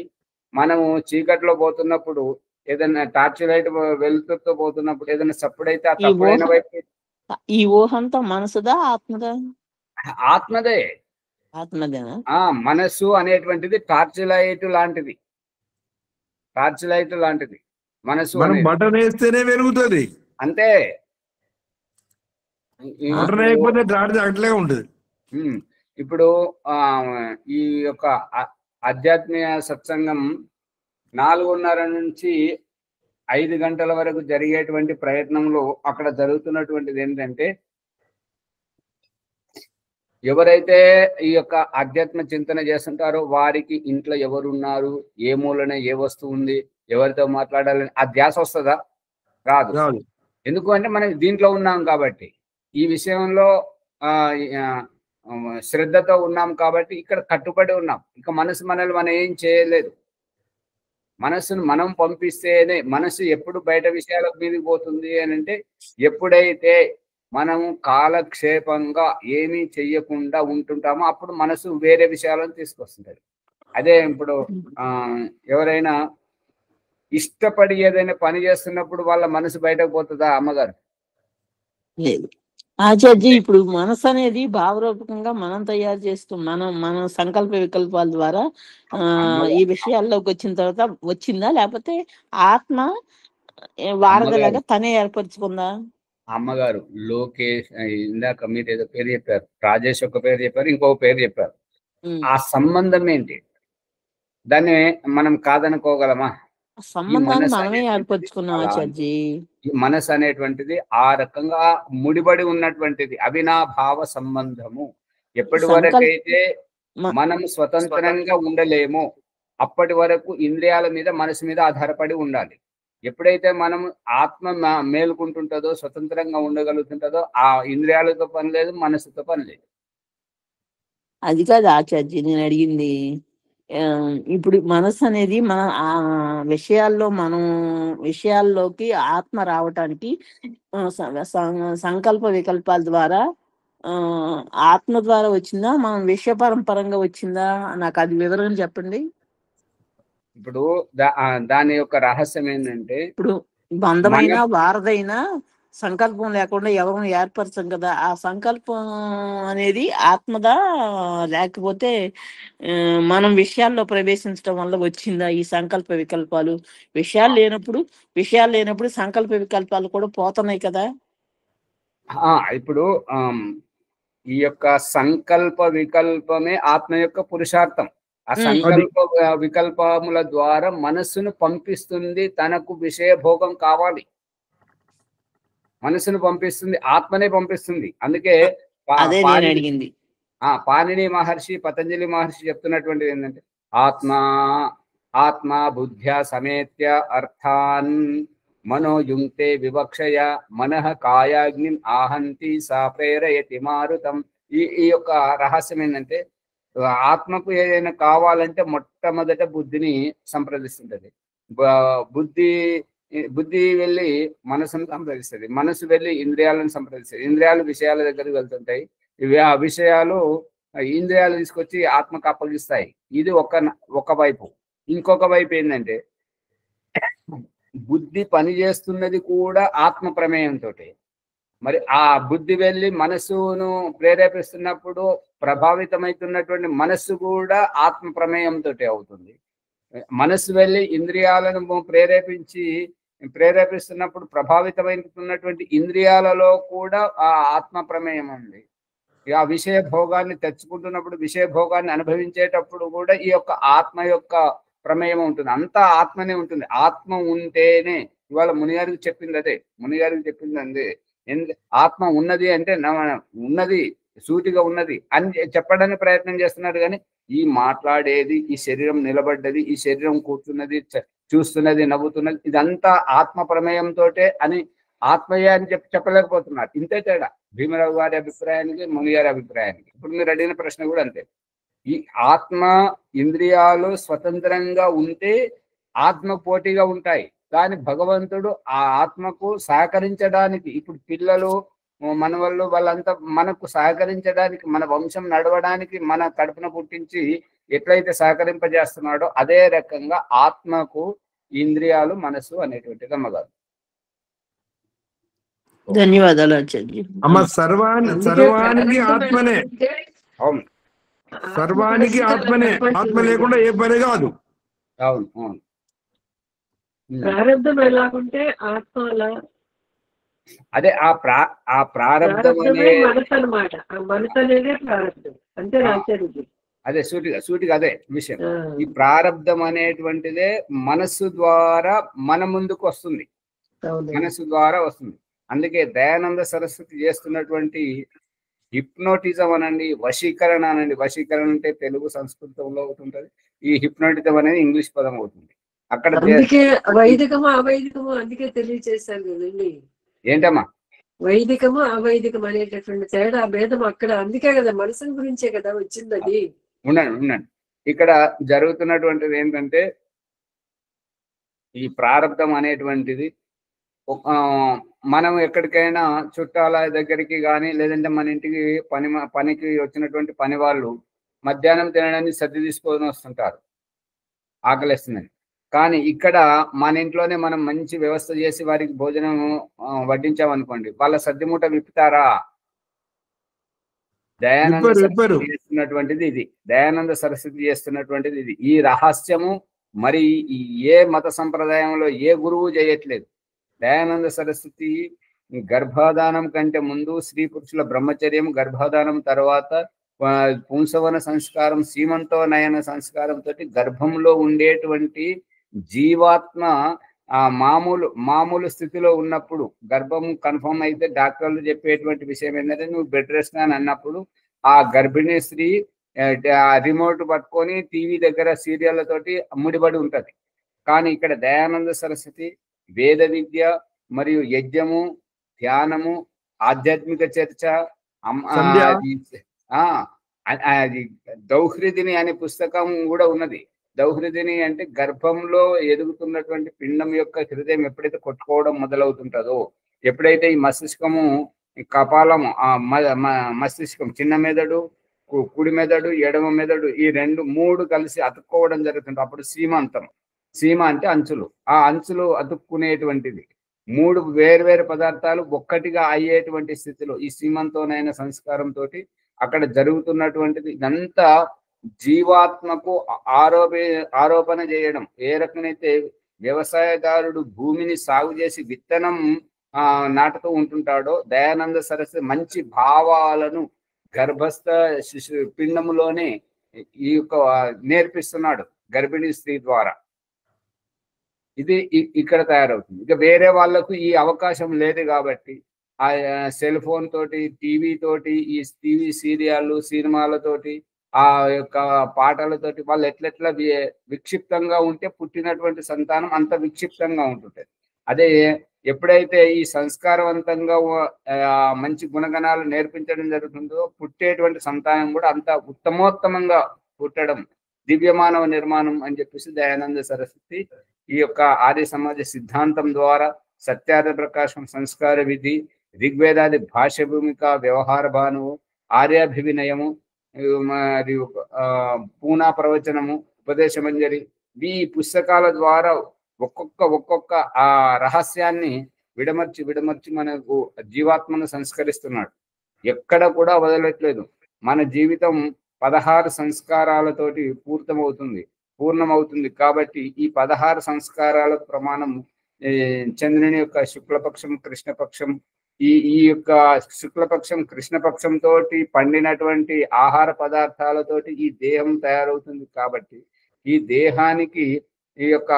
మనము చీకట్లో పోతున్నప్పుడు, ఏదైనా టార్చ్ లైట్ వెలుతురుతో పోతున్నప్పుడు ఏదైనా సప్పుడైతే ఆ తప్పుడైన వైపు ఈ ఊహంతా మనసుదా ఆత్మదా? ఆత్మదే. ఆత్మదేనా? మనస్సు అనేటువంటిది టార్చ్ లైట్ లాంటిది, మనసు బటన్ వేస్తేనే వెలుగుతుంది అంతే. బటన్ వేయకపోతే అట్లే ఉంటుంది. ఇప్పుడు ఈ యొక్క ఆధ్యాత్మిక సత్సంగం 4:30 నుంచి 5 గంటల వరకు జరిగేటువంటి ప్రయత్నంలో అక్కడ జరుగుతున్నటువంటిది ఏంటంటే, ఎవరైతే ఈ యొక్క ఆధ్యాత్మ చింతన చేస్తుంటారో వారికి ఇంట్లో ఎవరున్నారు, ఏ మూలన ఏ వస్తువు ఉంది, ఎవరితో మాట్లాడాలని ఆ ధ్యాస వస్తుందా? రాదు. ఎందుకు అంటే మనం దీంట్లో ఉన్నాం కాబట్టి, ఈ విషయంలో శ్రద్ధతో ఉన్నాం కాబట్టి ఇక్కడ కట్టుబడి ఉన్నాం. ఇక మనసు మనల్ని మనం ఏం చేయలేదు. మనస్సును మనం పంపిస్తేనే, మనసు ఎప్పుడు బయట విషయాల మీదకి పోతుంది అని అంటే ఎప్పుడైతే మనము కాలక్షేపంగా ఏమీ చెయ్యకుండా ఉంటుంటామో అప్పుడు మనసు వేరే విషయాలను తీసుకొస్తుంటది. అదే ఇప్పుడు ఎవరైనా ఇష్టపడి ఏదైనా పని చేస్తున్నప్పుడు వాళ్ళ మనసు బయటకు పోతుందా అమ్మగారు? లేదు. ఆచార్య, ఇప్పుడు మనసు అనేది భావరూపకంగా మనం తయారు చేస్తూ మన సంకల్ప వికల్పాల ద్వారా ఈ విషయాల్లోకి వచ్చిన తర్వాత వచ్చిందా, లేకపోతే ఆత్మ వారధిలాగా తనే ఏర్పరచుకుందా? అమ్మగారు లోకేష్, ఇందాక మీరు ఏదో పేరు చెప్పారు, రాజేష్ ఒక పేరు చెప్పారు, ఇంకొక పేరు చెప్పారు. ఆ సంబంధం ఏంటి? దాన్ని మనం కాదనుకోగలమా? సంబంధాన్ని మనమే ఏర్పరచుకున్నాం ఆచార్జీ. ఈ మనసు అనేటువంటిది ఆ రకంగా ముడిపడి ఉన్నటువంటిది అవినాభావ సంబంధము. ఎప్పటి వరకైతే మనం స్వతంత్రంగా ఉండలేమో అప్పటి వరకు ఇంద్రియాల మీద మనసు మీద ఆధారపడి ఉండాలి. ఎప్పుడైతే మనం ఆత్మ మేలుకుంటుంటుందో, స్వతంత్రంగా ఉండగలుగుతుంటుందో, ఆ ఇంద్రియాలతో పని లేదు, మనసుతో పని లేదు. అది కాదు ఆచార్య నేను అడిగింది. ఇప్పుడు మనసు అనేది మన విషయాల్లోకి ఆత్మ రావటానికి సంకల్ప వికల్పాల ద్వారా ఆత్మ ద్వారా వచ్చిందా, మనం విషయ పరంపరంగా వచ్చిందా? నాకు అది వివరంగా చెప్పండి. ఇప్పుడు దాని యొక్క రహస్యం ఏంటంటే, ఇప్పుడు బంధమైన వారధైనా సంకల్పం లేకుండా ఎవరు ఏర్పరచం కదా. ఆ సంకల్పం అనేది ఆత్మదా, లేకపోతే మనం విషయాల్లో ప్రవేశించడం వల్ల వచ్చిందా ఈ సంకల్ప వికల్పాలు? విషయాలు లేనప్పుడు సంకల్ప వికల్పాలు కూడా పోతున్నాయి కదా. ఇప్పుడు ఈ యొక్క సంకల్ప వికల్పమే ఆత్మ యొక్క పురుషార్థం. ఆ సంకల్ప వికల్పముల ద్వారా మనస్సును పంపిస్తుంది, తనకు విషయ భోగం కావాలి. మనసును పంపిస్తుంది, ఆత్మనే పంపిస్తుంది. అందుకే పాణిని మహర్షి, పతంజలి మహర్షి చెప్తున్నటువంటిది ఏంటంటే, ఆత్మ బుద్ధ్యా సమేత్య అర్థాన్ మనోయుంక్తే వివక్షయ మనః కాయాగ్నిం ఆహంతి సా ప్రేరయతి మారుతం. ఈ యొక్క రహస్యం ఏంటంటే, ఆత్మకు ఏదైనా కావాలంటే మొట్టమొదట బుద్ధిని సంప్రదిస్తుంటది. బుద్ధి వెళ్ళి మనసును సంప్రదిస్తుంది, మనసు వెళ్ళి ఇంద్రియాలను సంప్రదిస్తుంది, ఇంద్రియాలు విషయాల దగ్గరికి వెళ్తుంటాయి, ఆ విషయాలు ఇంద్రియాలు తీసుకొచ్చి ఆత్మకు అప్పగిస్తాయి. ఇది ఒక వైపు. ఇంకొక వైపు ఏంటంటే, బుద్ధి పనిచేస్తున్నది కూడా ఆత్మ ప్రమేయంతో. మరి ఆ బుద్ధి వెళ్ళి మనస్సును ప్రేరేపిస్తున్నప్పుడు ప్రభావితమవుతున్నటువంటి మనస్సు కూడా ఆత్మ ప్రమేయంతో అవుతుంది. మనస్సు వెళ్ళి ఇంద్రియాలను ప్రేరేపిస్తున్నప్పుడు ప్రభావితమవుతున్నటువంటి ఇంద్రియాలలో కూడా ఆ ఆత్మ ప్రమేయం ఉంది. ఆ విషయ భోగాన్ని తెచ్చుకుంటున్నప్పుడు, విషయ భోగాన్ని అనుభవించేటప్పుడు కూడా ఈ యొక్క ఆత్మ యొక్క ప్రమేయం ఉంటుంది. అంతా ఆత్మనే ఉంటుంది. ఆత్మ ఉంటేనే, ఇవాళ మునిగారికి చెప్పింది అందే, ఆత్మ ఉన్నది అంటే ఉన్నది, సూటిగా ఉన్నది అని చెప్పడానికి ప్రయత్నం చేస్తున్నారు. కానీ ఈ మాట్లాడేది, ఈ శరీరం నిలబడ్డది, ఈ శరీరం కూర్చున్నది, చూస్తున్నది, నవ్వుతున్నది, ఇదంతా ఆత్మ ప్రమేయంతో అని ఆత్మయ్య అని చెప్పలేకపోతున్నారు. ఇంతే తేడా భీమరావు గారి అభిప్రాయానికి, ముని గారి అభిప్రాయానికి. ఇప్పుడు మీరు అడిగిన ప్రశ్న కూడా అంతే. ఈ ఆత్మ ఇంద్రియాలు స్వతంత్రంగా ఉంటే ఆత్మ పోటీగా ఉంటాయి. కానీ భగవంతుడు ఆ ఆత్మకు సహకరించడానికి, ఇప్పుడు పిల్లలు మనవాళ్ళు వాళ్ళంతా మనకు సహకరించడానికి, మన వంశం నడవడానికి మన కడుపున పుట్టించి ఎట్లయితే సహకరింపజేస్తున్నాడో అదే రకంగా ఆత్మకు ఇంద్రియాలు, మనసు అనేటువంటిది అమ్మగారు. ధన్యవాదాలు ఆచార్య. అమ్మ సర్వానికి ఆత్మనే, అవును, సర్వానికి ఆత్మనే, ఆత్మ లేకుండా ఏ పని కాదు. అవును అవును. ప్రారంభం ఎలాగుంటే ఆత్మ అలా, అదే ఆ ప్రారంభం మనసు అన్నమాట. ఆ మనసు అనేది ప్రారంభం అంతే రాశారు. అదే సూటిగా అదే విషయం. ఈ ప్రారంధం అనేటువంటిదే మనస్సు ద్వారా మన ముందుకు వస్తుంది, మనస్సు ద్వారా వస్తుంది. అందుకే దయానంద సరస్వతి చేస్తున్నటువంటి హిప్నోటిజం అనండి, వశీకరణ అనండి. వశీకరణ అంటే తెలుగు సంస్కృతంలో అవుతుంటది, ఈ హిప్నోటిజం అనేది ఇంగ్లీష్ పదం అవుతుంది. అక్కడ వైదికము అవైదికము అందుకే తెలియజేశాను కదండి. ఏంటమ్మా వైదికము అవైదికం అనేటటువంటి తేడా భేదం అక్కడ. అందుకే కదా మనసుని గురించే కదా వచ్చింది అది. ఉండండి. ఇక్కడ జరుగుతున్నటువంటిది ఏంటంటే, ఈ ప్రారంధం అనేటువంటిది మనం ఎక్కడికైనా చుట్టాల దగ్గరికి కానీ, లేదంటే మన ఇంటికి పనికి వచ్చినటువంటి పని వాళ్ళు మధ్యాహ్నం తినడానికి సర్ది తీసుకొని వస్తుంటారు, ఆకలిస్తుందని. కానీ ఇక్కడ మన ఇంట్లోనే మనం మంచి వ్యవస్థ చేసి వారికి భోజనం వడ్డించామనుకోండి, వాళ్ళ సద్దిమూట విప్పుతారా? దయానంద సరస్వతి చేస్తున్నటువంటిది ఇది, దయానంద సరస్వతి చేస్తున్నటువంటిది ఇది. ఈ రహస్యము మరి ఏ మత సంప్రదాయంలో ఏ గురువు చేయట్లేదు. దయానంద సరస్వతి గర్భాధానం కంటే ముందు స్త్రీ పురుషుల బ్రహ్మచర్యం, గర్భాధానం తర్వాత పుంసవన సంస్కారం, సీమంతో నయన సంస్కారంతో గర్భంలో ఉండేటువంటి జీవాత్మ ఆ మామూలు స్థితిలో ఉన్నప్పుడు, గర్భం కన్ఫర్మ్ అయితే డాక్టర్లు చెప్పేటువంటి విషయం ఏంటంటే నువ్వు బెడ్ రెస్ట్ అని అన్నప్పుడు ఆ గర్భిణీ స్త్రీ రిమోట్ పట్టుకొని టీవీ దగ్గర సీరియళ్లతోటి ముడిపడి ఉంటది. కానీ ఇక్కడ దయానంద సరస్వతి వేద విద్య మరియు యజ్ఞము, ధ్యానము, ఆధ్యాత్మిక చర్చ, దౌహృదిని అనే పుస్తకం కూడా ఉన్నది. దౌహృదిని అంటే గర్భంలో ఎదుగుతున్నటువంటి పిండం యొక్క హృదయం ఎప్పుడైతే కొట్టుకోవడం మొదలవుతుంటుందో, ఎప్పుడైతే ఈ మస్తిష్కము, కపాలము, మస్తిష్కం, చిన్న మెదడు, కుడి మెదడు, ఎడమ మెదడు, ఈ మూడు కలిసి అతుక్కోవడం జరుగుతుంది. అప్పుడు సీమాంతం, సీమ అంటే అంచులు, ఆ అంచులు అతుక్కునేటువంటిది. మూడు వేర్వేరు పదార్థాలు ఒక్కటిగా అయ్యేటువంటి స్థితిలో ఈ సీమంతోనైన సంస్కారంతో అక్కడ జరుగుతున్నటువంటిది. ఇదంతా జీవాత్మకు ఆరోపణ చేయడం. ఏ రకమైతే వ్యవసాయదారుడు భూమిని సాగు చేసి విత్తనం నాటుతూ ఉంటుంటాడో, దయానంద సరస్వతి మంచి భావాలను గర్భస్థ శిశు పిండములోనే ఈ యొక్క నేర్పిస్తున్నాడు గర్భిణీ స్త్రీ ద్వారా. ఇది ఇక్కడ తయారవుతుంది. ఇక వేరే వాళ్ళకు ఈ అవకాశం లేదు కాబట్టి ఆ సెల్ ఫోన్ తోటి, టీవీ తోటి, ఈ టీవీ సీరియళ్ళు, సినిమాలతోటి, ఆ యొక్క పాటలతోటి వాళ్ళు ఎట్లెట్లా విక్షిప్తంగా ఉంటే పుట్టినటువంటి సంతానం అంత విక్షిప్తంగా ఉంటుంటది. అదే ఎప్పుడైతే ఈ సంస్కారవంతంగా మంచి గుణగణాలు నేర్పించడం జరుగుతుందో పుట్టేటువంటి సంతానం కూడా అంత ఉత్తమోత్తమంగా పుట్టడం, దివ్యమానవ నిర్మాణం అని చెప్పేసి దయానంద సరస్వతి ఈ యొక్క ఆర్య సమాజ సిద్ధాంతం ద్వారా సత్యార్థ ప్రకాశం, సంస్కార విధి, ఋగ్వేదాది భాష్య భూమిక, వ్యవహార భానువు, ఆర్యాభివినయము మరియు పూనా ప్రవచనము, ఉపదేశమంజరి, ఈ పుస్తకాల ద్వారా ఒక్కొక్క ఆ రహస్యాన్ని విడమర్చి మనకు జీవాత్మను సంస్కరిస్తున్నాడు. ఎక్కడ కూడా వదలట్లేదు. మన జీవితం 16 సంస్కారాలతోటి పూర్ణమవుతుంది. కాబట్టి ఈ 16 సంస్కారాల ప్రమాణం చంద్రుని యొక్క శుక్లపక్షం, కృష్ణపక్షం, ఈ యొక్క శుక్లపక్షం, కృష్ణపక్షం తోటి పండినటువంటి ఆహార పదార్థాలతోటి ఈ దేహం తయారవుతుంది. కాబట్టి ఈ దేహానికి ఈ యొక్క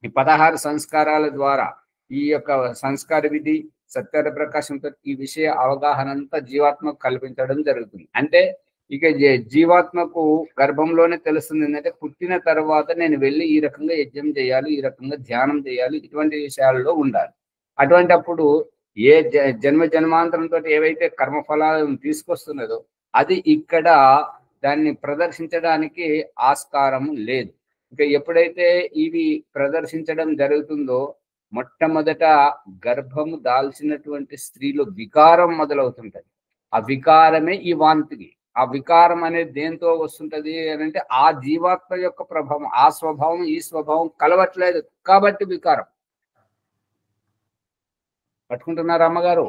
16 సంస్కారాల ద్వారా ఈ యొక్క సంస్కార విధి, సత్యార్థ ప్రకాశంతో ఈ విషయ అవగాహన అంతా జీవాత్మకు కల్పించడం జరుగుతుంది. అంటే ఇక జీవాత్మకు గర్భంలోనే తెలుస్తుంది ఏంటంటే పుట్టిన తర్వాత నేను వెళ్ళి ఈ రకంగా యజ్ఞం చేయాలి, ఈ రకంగా ధ్యానం చేయాలి, ఇటువంటి విషయాల్లో ఉండాలి. అటువంటి అప్పుడు ఏ జన్మాంతరంతో ఏవైతే కర్మఫలాలను తీసుకొస్తున్నదో అది ఇక్కడ దాన్ని ప్రదర్శించడానికి ఆస్కారం లేదు. ఇక ఎప్పుడైతే ఇవి ప్రదర్శించడం జరుగుతుందో మొట్టమొదట గర్భము దాల్చినటువంటి స్త్రీలో వికారం మొదలవుతుంటది. ఆ వికారమే ఈ వాంతికి. ఆ వికారం అనేది దేంతో వస్తుంటది అని అంటే ఆ జీవాత్మ యొక్క ప్రభావం, ఆ స్వభావం ఈ స్వభావం కలవట్లేదు కాబట్టి వికారం. పట్టుకుంటున్నారు అమ్మగారు?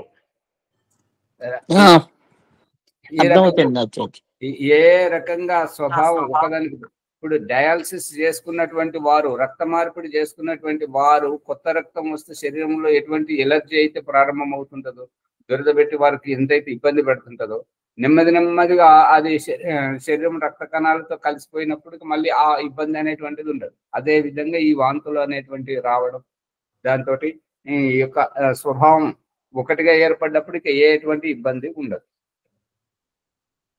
ఏ రకంగా స్వభావం ఒకదానికి. ఇప్పుడు డయాలసిస్ చేసుకున్నటువంటి వారు, రక్త మార్పిడి చేసుకున్నటువంటి వారు కొత్త రక్తం వస్తే శరీరంలో ఎటువంటి ఎలర్జీ అయితే ప్రారంభం అవుతుంటుందో, దురద పెట్టి వారికి ఎంతైతే ఇబ్బంది పెడుతుంటుందో నెమ్మదిగా అది శరీరం రక్త కణాలతో కలిసిపోయినప్పుడు మళ్ళీ ఆ ఇబ్బంది అనేటువంటిది ఉండదు. అదే విధంగా ఈ వాంతులు అనేటువంటి రావడం, దాంతో ఈ యొక్క స్వభావం ఒకటిగా ఏర్పడ్డప్పుడు ఇక ఎటువంటి ఇబ్బంది ఉండదు.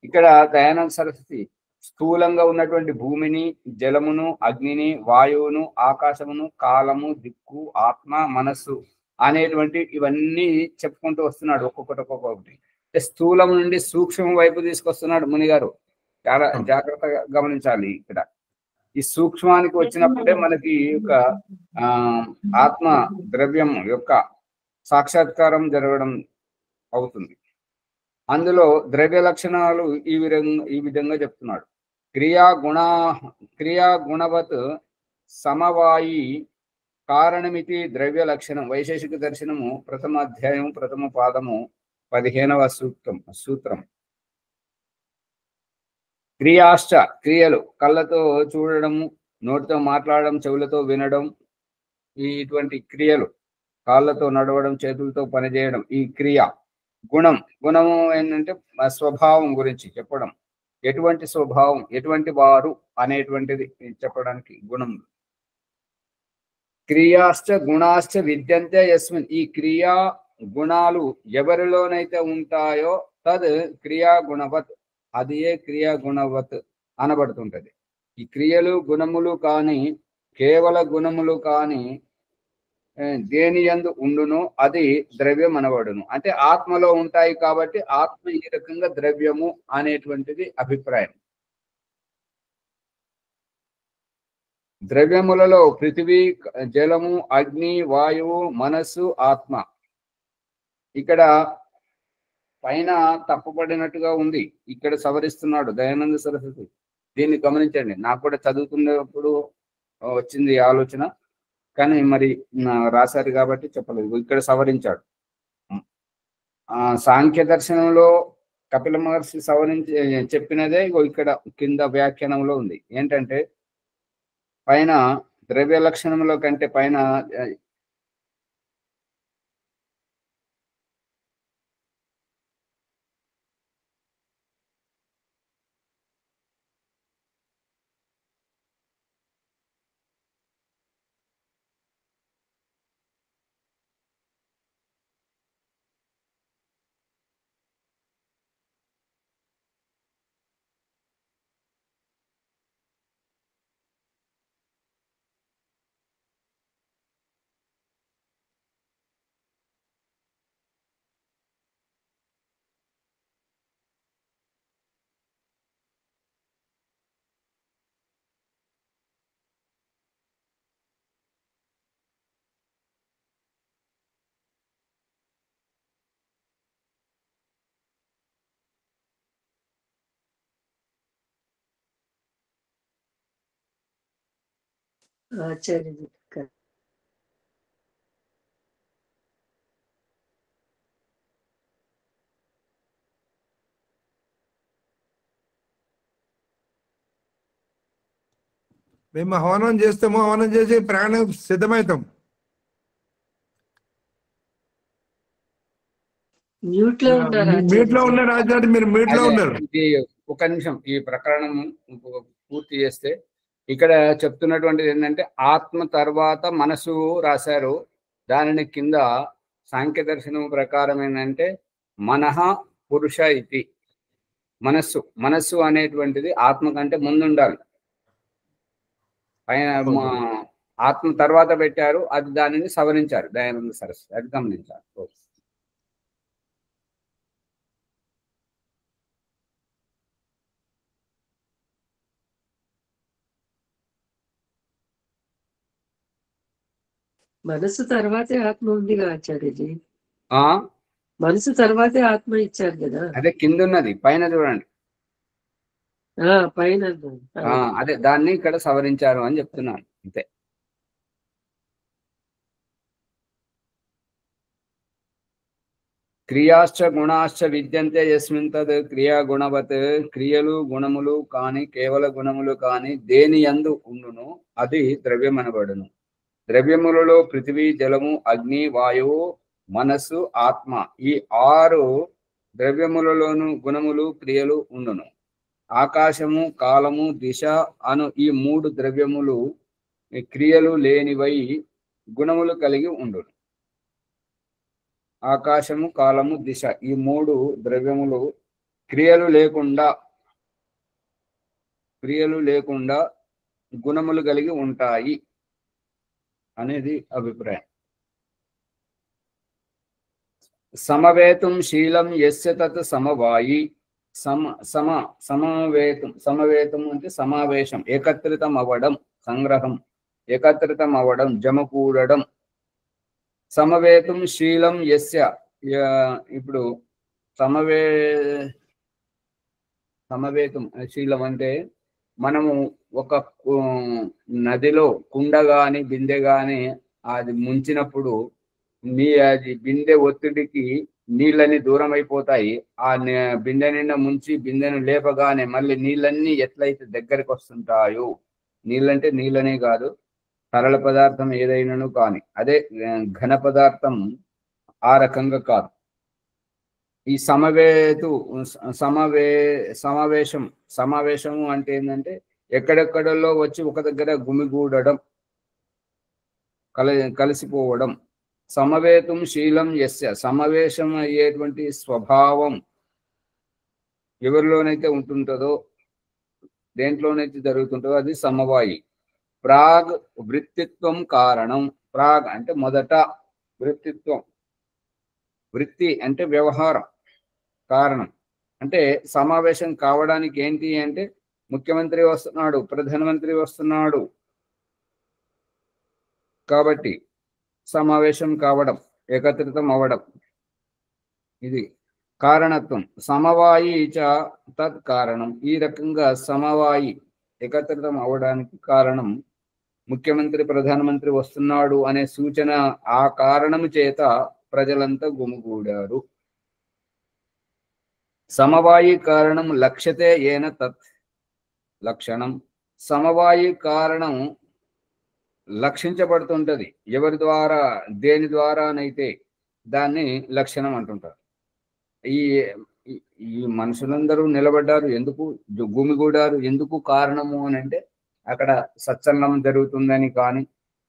ఇక్కడ దయానంద సరస్వతి స్థూలంగా ఉన్నటువంటి భూమిని, జలమును, అగ్నిని, వాయువును, ఆకాశమును, కాలము, దిక్కు, ఆత్మ, మనస్సు అనేటువంటి ఇవన్నీ చెప్పుకుంటూ వస్తున్నాడు ఒక్కొక్కటి. స్థూలం నుండి సూక్ష్మం వైపు తీసుకొస్తున్నాడు మునిగారు. చాలా జాగ్రత్తగా గమనించాలి. ఇక్కడ ఈ సూక్ష్మానికి వచ్చినప్పుడే మనకి ఒక ఆత్మ ద్రవ్యం యొక్క సాక్షాత్కారం జరగడం అవుతుంది. అందులో ద్రవ్య లక్షణాలు ఈ విధంగా చెప్తున్నాడు. క్రియా గుణవత్ సమవాయి కారణమితి ద్రవ్య లక్షణం వైశేషిక దర్శనము ప్రథమ అధ్యాయం ప్రథమ పాదము 15వ సూత్రం. క్రియాశ్చ క్రియలు కళ్ళతో చూడడము, నోటితో మాట్లాడడం, చెవులతో వినడం, ఇటువంటి క్రియలు, కాళ్ళతో నడవడం, చేతులతో పనిచేయడం, ఈ క్రియ. గుణము ఏంటంటే స్వభావం గురించి చెప్పడం, ఎటువంటి స్వభావం, ఎటువంటి వారు అనేటువంటిది చెప్పడానికి గుణం. క్రియాశ్చ గుణాశ్చ విద్యంతే యస్మిన్, ఈ క్రియా గుణాలు ఎవరిలోనైతే ఉంటాయో తద్ క్రియా గుణవత్, అది ఏ క్రియా గుణవత్ అనబడుతుంటది. ఈ క్రియలు గుణములు కానీ కేవల గుణములు కానీ దేని యందు ఉండును అది ద్రవ్యం అనబడును. అంటే ఆత్మలో ఉంటాయి కాబట్టి ఆత్మ ఈ రకంగా ద్రవ్యము అనేటువంటిది అభిప్రాయం. ద్రవ్యములలో పృథివీ, జలము, అగ్ని, వాయువు, మనస్సు, ఆత్మ. ఇక్కడ పైన తప్పుపడినట్టుగా ఉంది, ఇక్కడ సవరిస్తున్నాడు దయానంద సరస్వతి. దీన్ని గమనించండి. నాకు కూడా చదువుతున్నప్పుడు వచ్చింది ఆలోచన, కానీ మరి రాశారు కాబట్టి చెప్పలేదు. ఇక్కడ సవరించాడు. సాంఖ్య దర్శనంలో కపిల మహర్షి సవరించి చెప్పినదే ఇక్కడ కింద వ్యాఖ్యానంలో ఉంది. ఏంటంటే పైన ద్రవ్య లక్షణంలో కంటే పైన ఆచార్యజీ మేము హవనం చేస్తాము, హవనం చేసి ప్రాణం సిద్ధమవుతాం. మ్యూట్ లో ఉన్నారు. మీట్ లో ఉన్నారు ఆచార్య, మీరు మీట్ లో ఉన్నారు. ఇది ఒక నిమిషం ఈ ప్రకరణం పూర్తి చేస్తే ఇక్కడ చెప్తున్నటువంటిది ఏంటంటే ఆత్మ తర్వాత మనసు రాశారు. దానిని కింద సాంఖ్య దర్శనం ప్రకారం ఏంటంటే మనః పురుష ఇది. మనస్సు అనేటువంటిది ఆత్మ కంటే ముందుండాలి. పైన ఆత్మ తర్వాత పెట్టారు, అది దానిని సవరించారు దయానంద సరస్వతి, అది గమనించారు. మనసు తర్వాతే ఆత్మ ఉందిగా ఆచార్యజీ. ఆ మనసు తర్వాతే ఆత్మ ఇచ్చారు కదా. అదే కింద ఉన్నది, పైన చూడండి. పైన అదే దాన్ని ఇక్కడ సవరించారు అని చెప్తున్నాను అంతే. క్రియాశ్చ గుణాశ్చ విద్యంతే యస్మిన్ తద్ క్రియా గుణవత్, క్రియలు గుణములు కాని కేవల గుణములు కాని దేని యందు ఉండును అది ద్రవ్యం అనబడును. ద్రవ్యములలో పృథివీ, జలము, అగ్ని, వాయువు, మనస్సు, ఆత్మ, ఈ 6 ద్రవ్యములలోను గుణములు క్రియలు ఉండును. ఆకాశము, కాలము, దిశ అను ఈ 3 ద్రవ్యములు క్రియలు లేనివై గుణములు కలిగి ఉండును. ఆకాశము, కాలము, దిశ ఈ 3 ద్రవ్యములు క్రియలు లేకుండా గుణములు కలిగి ఉంటాయి అనేది అభిప్రాయం. సమవేతం శీలం యస్య తత్ సమవాయి. సమవేతం అంటే సమావేశం, ఏకత్రితం అవ్వడం, సంగ్రహం, ఏకత్రితం అవ్వడం, జమకూడడం. సమవేతం శీలం యస్య, ఇప్పుడు సమవేతం శీలం అంటే మనము ఒక నదిలో కుండ గాని బిందె గాని అది ముంచినప్పుడు అది బిందె ఒత్తిడికి నీళ్ళని దూరం అయిపోతాయి. ఆ బిందె నిండా ముంచి బిందెను లేపగానే మళ్ళీ నీళ్ళన్నీ ఎట్లయితే దగ్గరికి వస్తుంటాయో, నీళ్ళంటే నీళ్ళనే కాదు, తరల పదార్థం ఏదైనాను కానీ, అదే ఘన పదార్థం ఆ రకంగా కాదు. ఈ సమావేశము అంటే ఏంటంటే ఎక్కడెక్కడలో వచ్చి ఒక దగ్గర గుమిగూడడం, కలిసిపోవడం. సమవేతం శీలం యస్య, సమావేశం అయ్యేటువంటి స్వభావం ఎవరిలోనైతే ఉంటుంటుందో, దేంట్లోనైతే జరుగుతుంటుందో అది సమవాయి. ప్రాగ్ వృత్తిత్వం కారణం. ప్రాగ్ అంటే మొదట, వృత్తిత్వం, వృత్తి అంటే వ్యవహారం, కారణం అంటే సమావేశం కావడానికి ఏంటి అంటే ముఖ్యమంత్రి వస్తున్నాడు, ప్రధానమంత్రి వస్తున్నాడు కాబట్టి సమావేశం కావడం, ఏకత్రితం అవ్వడం, ఇది కారణత్వం. సమవాయి చ తత్ కారణం. ఈ రకంగా సమవాయి ఏకత్రితం అవ్వడానికి కారణం ముఖ్యమంత్రి ప్రధానమంత్రి వస్తున్నాడు అనే సూచన. ఆ కారణము చేత ప్రజలంతా గుమిగూడారు. సమవాయి కారణం లక్ష్యతే ఏన తత్ లక్షణం. సమవాయి కారణం లక్షించబడుతుంటది. ఎవరి ద్వారా, దేని ద్వారానైతే దాన్ని లక్షణం అంటుంటారు. ఈ మనుషులందరూ నిలబడ్డారు ఎందుకు, గుమిగూడారు ఎందుకు కారణము అని అంటే అక్కడ సత్సంగం జరుగుతుందని కానీ,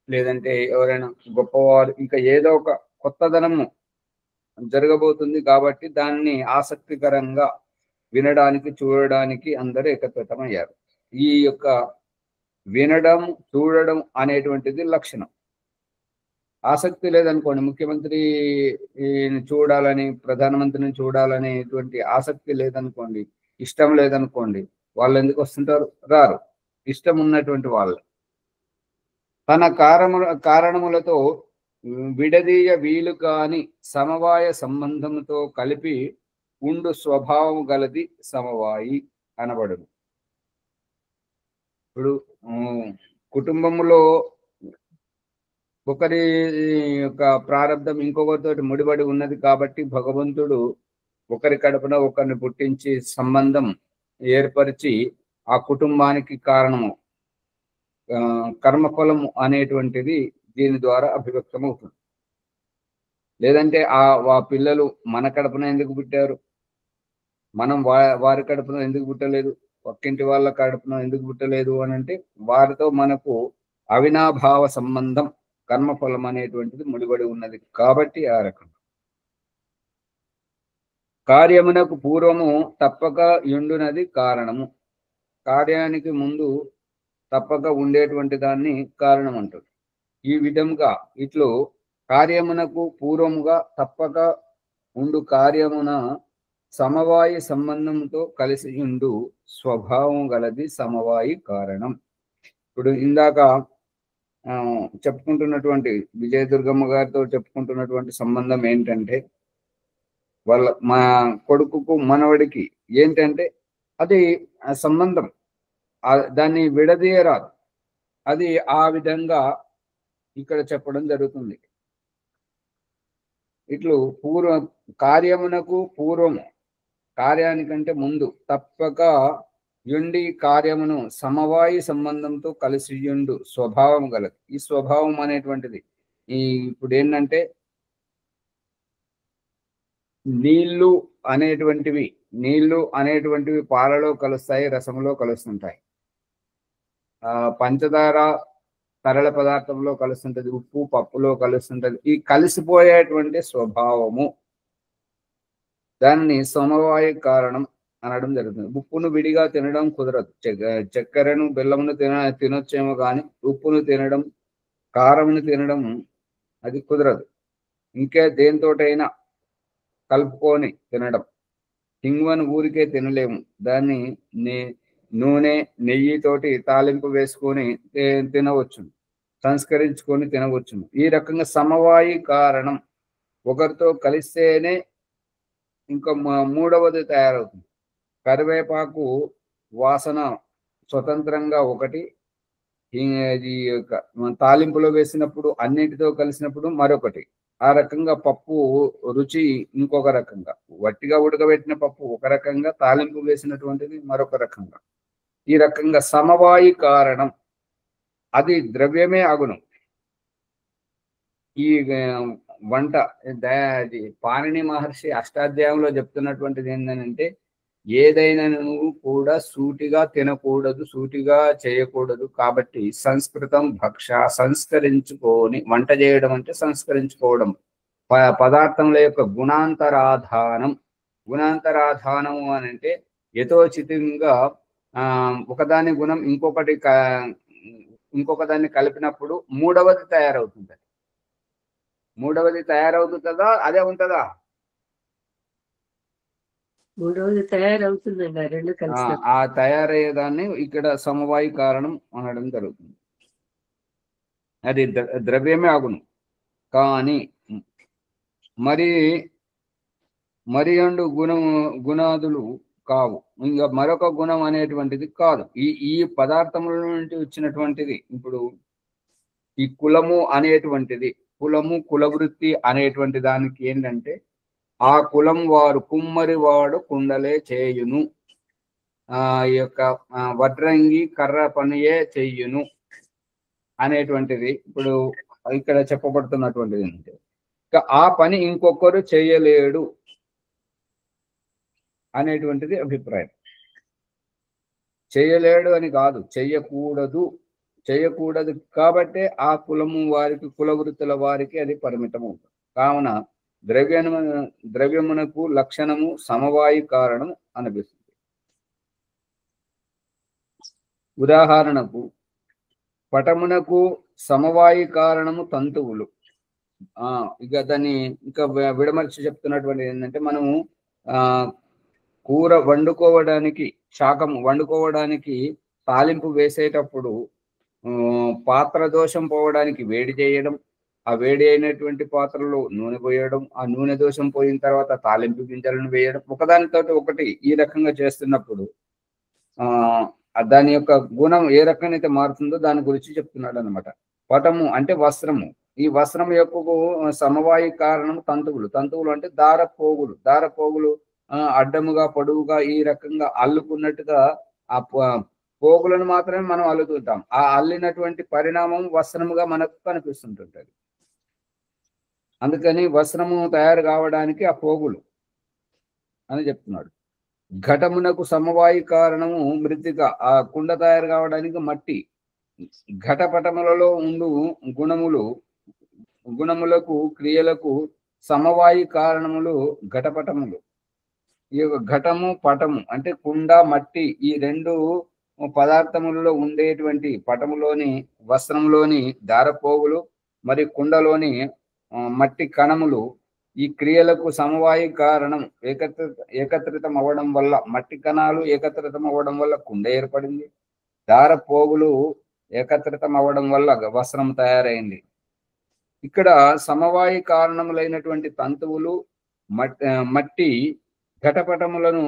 లేదంటే ఎవరైనా గొప్పవారు ఇంకా ఏదో ఒక కొత్తదనము జరగబోతుంది కాబట్టి దాన్ని ఆసక్తికరంగా వినడానికి, చూడడానికి అందరూ ఏకత్రితమయ్యారు. ఈ యొక్క వినడం, చూడడం అనేటువంటిది లక్షణం. ఆసక్తి లేదనుకోండి, ముఖ్యమంత్రిని చూడాలని, ప్రధానమంత్రిని చూడాలనేటువంటి ఆసక్తి లేదనుకోండి, ఇష్టం లేదనుకోండి, వాళ్ళు ఎందుకు వస్తుంటారు? రారు. ఇష్టం ఉన్నటువంటి వాళ్ళు తన కారణములతో విడదీయ వీలు కాని సమవాయ సంబంధంతో కలిపి ఉండు స్వభావం గలది సమవాయి అనబడును. ఇప్పుడు కుటుంబంలో ఒకరి యొక్క ప్రారంధం ఇంకొకరితోటి ముడిపడి ఉన్నది కాబట్టి భగవంతుడు ఒకరి కడుపున ఒకరిని పుట్టించి సంబంధం ఏర్పరిచి ఆ కుటుంబానికి కారణము కర్మఫలము అనేటువంటిది దీని ద్వారా అభివ్యక్తం అవుతుంది. లేదంటే ఆ పిల్లలు మన కడుపున ఎందుకు పుట్టారు, మనం వారి కడుపున ఎందుకు పుట్టలేదు, పక్కింటి వాళ్ళ కడుపున ఎందుకు పుట్టలేదు అని అంటే వారితో మనకు అవినాభావ సంబంధం, కర్మఫలం అనేటువంటిది ముడిపడి ఉన్నది కాబట్టి ఆ రకంగా. కార్యమునకు పూర్వము తప్పక యుండునది కారణము. కార్యానికి ముందు తప్పక ఉండేటువంటి దాన్ని కారణం అంటారు. ఈ విధంగా ఇట్లు కార్యమునకు పూర్వముగా తప్పక ఉండు కార్యమున సమవాయి సంబంధంతో కలిసి ఉండు స్వభావం గలది సమవాయి కారణం. ఇప్పుడు ఇందాక చెప్పుకుంటున్నటువంటి విజయదుర్గమ్మ గారితో చెప్పుకుంటున్నటువంటి సంబంధం ఏంటంటే మా కొడుకుకు మనవడికి ఏంటంటే అది సంబంధం, దాన్ని విడదీయరాదు. అది ఆ విధంగా ఇక్కడ చెప్పడం జరుగుతుంది. ఇట్లు కార్యమునకు పూర్వము, కార్యానికంటే ముందు తప్పక యుండి కార్యమును సమవాయి సంబంధంతో కలిసి యుండు స్వభావం గలది. ఈ స్వభావం అనేటువంటిది ఇప్పుడు ఏంటంటే నీళ్లు అనేటువంటివి పాలలో కలుస్తాయి, రసంలో కలుస్తుంటాయి. పంచదార తరల పదార్థంలో కలుస్తుంటది, ఉప్పు పప్పులో కలుస్తుంటది. ఈ కలిసిపోయేటువంటి స్వభావము దాన్ని సమవాయ కారణం అనడం జరుగుతుంది. ఉప్పును విడిగా తినడం కుదరదు. చక్కెరను బెల్లమును తినొచ్చేమో కానీ ఉప్పును తినడం, కారమును తినడం అది కుదరదు. ఇంకా దేనితోటైనా కలుపుకొని తినడం. హింగువను ఊరికే తినలేము, దాన్ని నూనె నెయ్యితోటి తాలింపు వేసుకొని తినవచ్చును, సంస్కరించుకొని తినవచ్చును. ఈ రకంగా సమవాయి కారణం ఒకరితో కలిస్తేనే ఇంకా మూడవది తయారవుతుంది. కరివేపాకు వాసన స్వతంత్రంగా ఒకటి, ఇది తాలింపులో వేసినప్పుడు అన్నిటితో కలిసినప్పుడు మరొకటి. ఆ రకంగా పప్పు రుచి ఇంకొక రకంగా, వట్టిగా ఉడకబెట్టిన పప్పు ఒక రకంగా, తాలింపు వేసినటువంటిది మరొక రకంగా. ఈ రకంగా సమవాయి కారణం అది ద్రవ్యమే అగును. ఈ వంట అది పాణిని మహర్షి అష్టాధ్యాయంలో చెప్తున్నటువంటిది ఏంటంటే, ఏదైనా నువ్వు కూడా సూటిగా తినకూడదు, సూటిగా చేయకూడదు. కాబట్టి సంస్కృతం భక్ష, సంస్కరించుకొని వంట చేయడం అంటే సంస్కరించుకోవడం. పదార్థముల యొక్క గుణాంతరాధానం. గుణాంతరాధానము అని అంటే యథోచితంగా ఒకదాని గుణం ఇంకొక దాన్ని కలిపినప్పుడు మూడవది తయారవుతుంది. మూడవది తయారవుతుందా, అదే ఉంటుందా? మూడవది తయారవుతుందండి, రెండు కలిసి. ఆ తయారయ్యేదాన్ని ఇక్కడ సమవాయి కారణం అనడం జరుగుతుంది. అది ద్రవ్యమే అగును. కానీ మరి అండు గుణాదులు కావు. ఇంకా మరొక గుణం అనేటువంటిది కాదు. ఈ పదార్థముల నుండి వచ్చినటువంటిది. ఇప్పుడు ఈ కులము అనేటువంటిది, కులవృత్తి అనేటువంటి దానికి ఏంటంటే, ఆ కులం వారు కుమ్మరి వాడు కుండలే చేయును, ఈ యొక్క వడ్రంగి కర్ర పనియే చెయ్యును అనేటువంటిది ఇప్పుడు ఇక్కడ చెప్పబడుతున్నటువంటిది ఏంటంటే, ఆ పని ఇంకొకరు చేయలేడు అనేటువంటిది అభిప్రాయం. చేయలేడు అని కాదు, చేయకూడదు కాబట్టే ఆ కులము వారికి, కులవృత్తుల వారికి అది పరిమితం అవుతుంది. కావున ద్రవ్యమునకు లక్షణము సమవాయి కారణం అనిపిస్తుంది. ఉదాహరణకు పటమునకు సమవాయి కారణము తంతువులు. ఇక దాన్ని ఇంకా విడమర్చి చెప్తున్నటువంటి ఏంటంటే, మనము కూర వండుకోవడానికి, శాకం వండుకోవడానికి తాలింపు వేసేటప్పుడు పాత్ర దోషం పోవడానికి వేడి చేయడం, ఆ వేడి అయినటువంటి పాత్రలో నూనె పోయడం, ఆ నూనె దోషం పోయిన తర్వాత తాలింపు గింజలను వేయడం, ఒకదానితో ఒకటి ఈ రకంగా చేస్తున్నప్పుడు దాని యొక్క గుణం ఏ రకంగా అయితే మారుతుందో దాని గురించి చెప్తున్నాడు అనమాట. పటము అంటే వస్త్రము. ఈ వస్త్రం యొక్క సమవాయి కారణం తంతువులు అంటే దారపోగులు అడ్డముగా పొడవుగా ఈ రకంగా అల్లుకున్నట్టుగా ఆ పోగులను మాత్రమే మనం అల్లుతుంటాం. ఆ అల్లినటువంటి పరిణామం వస్త్రముగా మనకు కనిపిస్తుంటుంటది. అందుకని వస్త్రము తయారు కావడానికి ఆ పోగులు అని చెప్తున్నాడు. ఘటమునకు సమవాయి కారణము మృత్తిక. ఆ కుండ తయారు కావడానికి మట్టి. ఘటపటములలో ఉండు గుణములకు క్రియలకు సమవాయి కారణములు ఘటపటములు. ఈ యొక్క ఘటము పటము అంటే కుండ మట్టి, ఈ రెండు పదార్థములలో ఉండేటువంటి పటములోని వస్త్రంలోని దారపోగులు మరియు కుండలోని మట్టి కణములు ఈ క్రియలకు సమవాయి కారణం. ఏకత్రితం అవ్వడం వల్ల మట్టి కణాలు ఏకత్రితం అవ్వడం వల్ల కుండ ఏర్పడింది. దారపోగులు ఏకత్రితం అవ్వడం వల్ల వస్త్రం తయారైంది. ఇక్కడ సమవాయి కారణములైనటువంటి తంతువులు, మట్టి, ఘటపటములను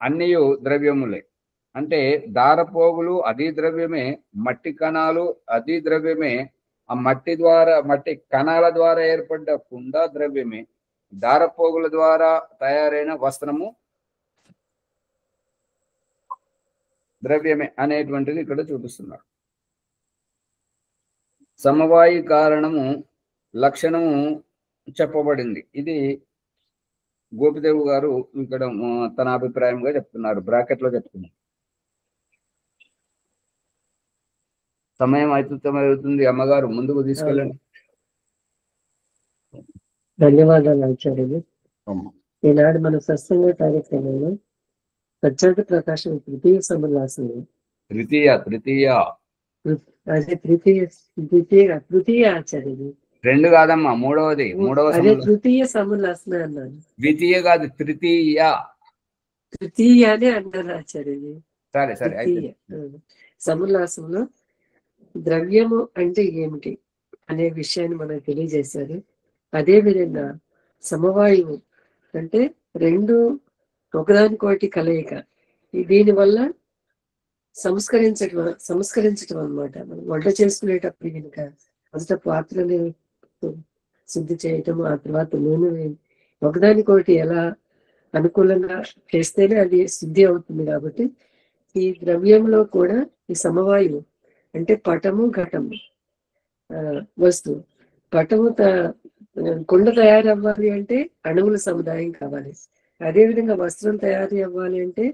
అన్నియు ద్రవ్యములే. అంటే దారపోగులు అది ద్రవ్యమే, మట్టి కణాలు అది ద్రవ్యమే, ఆ మట్టి కణాల ద్వారా ఏర్పడ్డ కుండ ద్రవ్యమే, దారపోగుల ద్వారా తయారైన వస్త్రము ద్రవ్యమే అనేటువంటిది ఇక్కడ చూపిస్తున్నారు. సమవాయి కారణము లక్షణము చెప్పబడింది. ఇది గోపిదేవు గారు ఇక్కడ తన అభిప్రాయంగా చెప్తున్నారు, బ్రాకెట్ లో చెప్తున్నారు. సమయం అవుతుంది. అమ్మగారు ముందుకు తీసుకెళ్ళండి. ధన్యవాదాలు ఆచార్యులు. ఈనాడు మన సత్సంగ కార్యక్రమంలో సత్యార్థ ప్రకాశం తృతీయ సమలాసనం. తృతీయ ఆచార్యులు. రెండు కాదమ్మా, మూడవది. అదే తృతీయ సమలాసన అన్నాను. ద్వితీయ కాదు, తృతీయ అనే అన్నారు ఆచార్యులు. సరే. సమలాసంలో ద్రవ్యము అంటే ఏమిటి అనే విషయాన్ని మనకు తెలియజేశారు. అదే విధంగా సమవాయువు అంటే రెండు ఒకదానికోటి కలయిక. దీనివల్ల సంస్కరించడం అన్నమాట. మనం వంట చేసుకునేటప్పుడు కనుక అంత పాత్రని శుద్ధి చేయటం, ఆ తర్వాత నూనె ఒకదానికొకటి ఎలా అనుకూలంగా చేస్తేనే అది శుద్ధి అవుతుంది. కాబట్టి ఈ ద్రవ్యంలో కూడా ఈ సమవాయువు అంటే పటము ఘటము వస్తువు. పటము కుండ తయారు అవ్వాలి అంటే అణువుల సముదాయం కావాలి. అదేవిధంగా వస్త్రం తయారు అవ్వాలి అంటే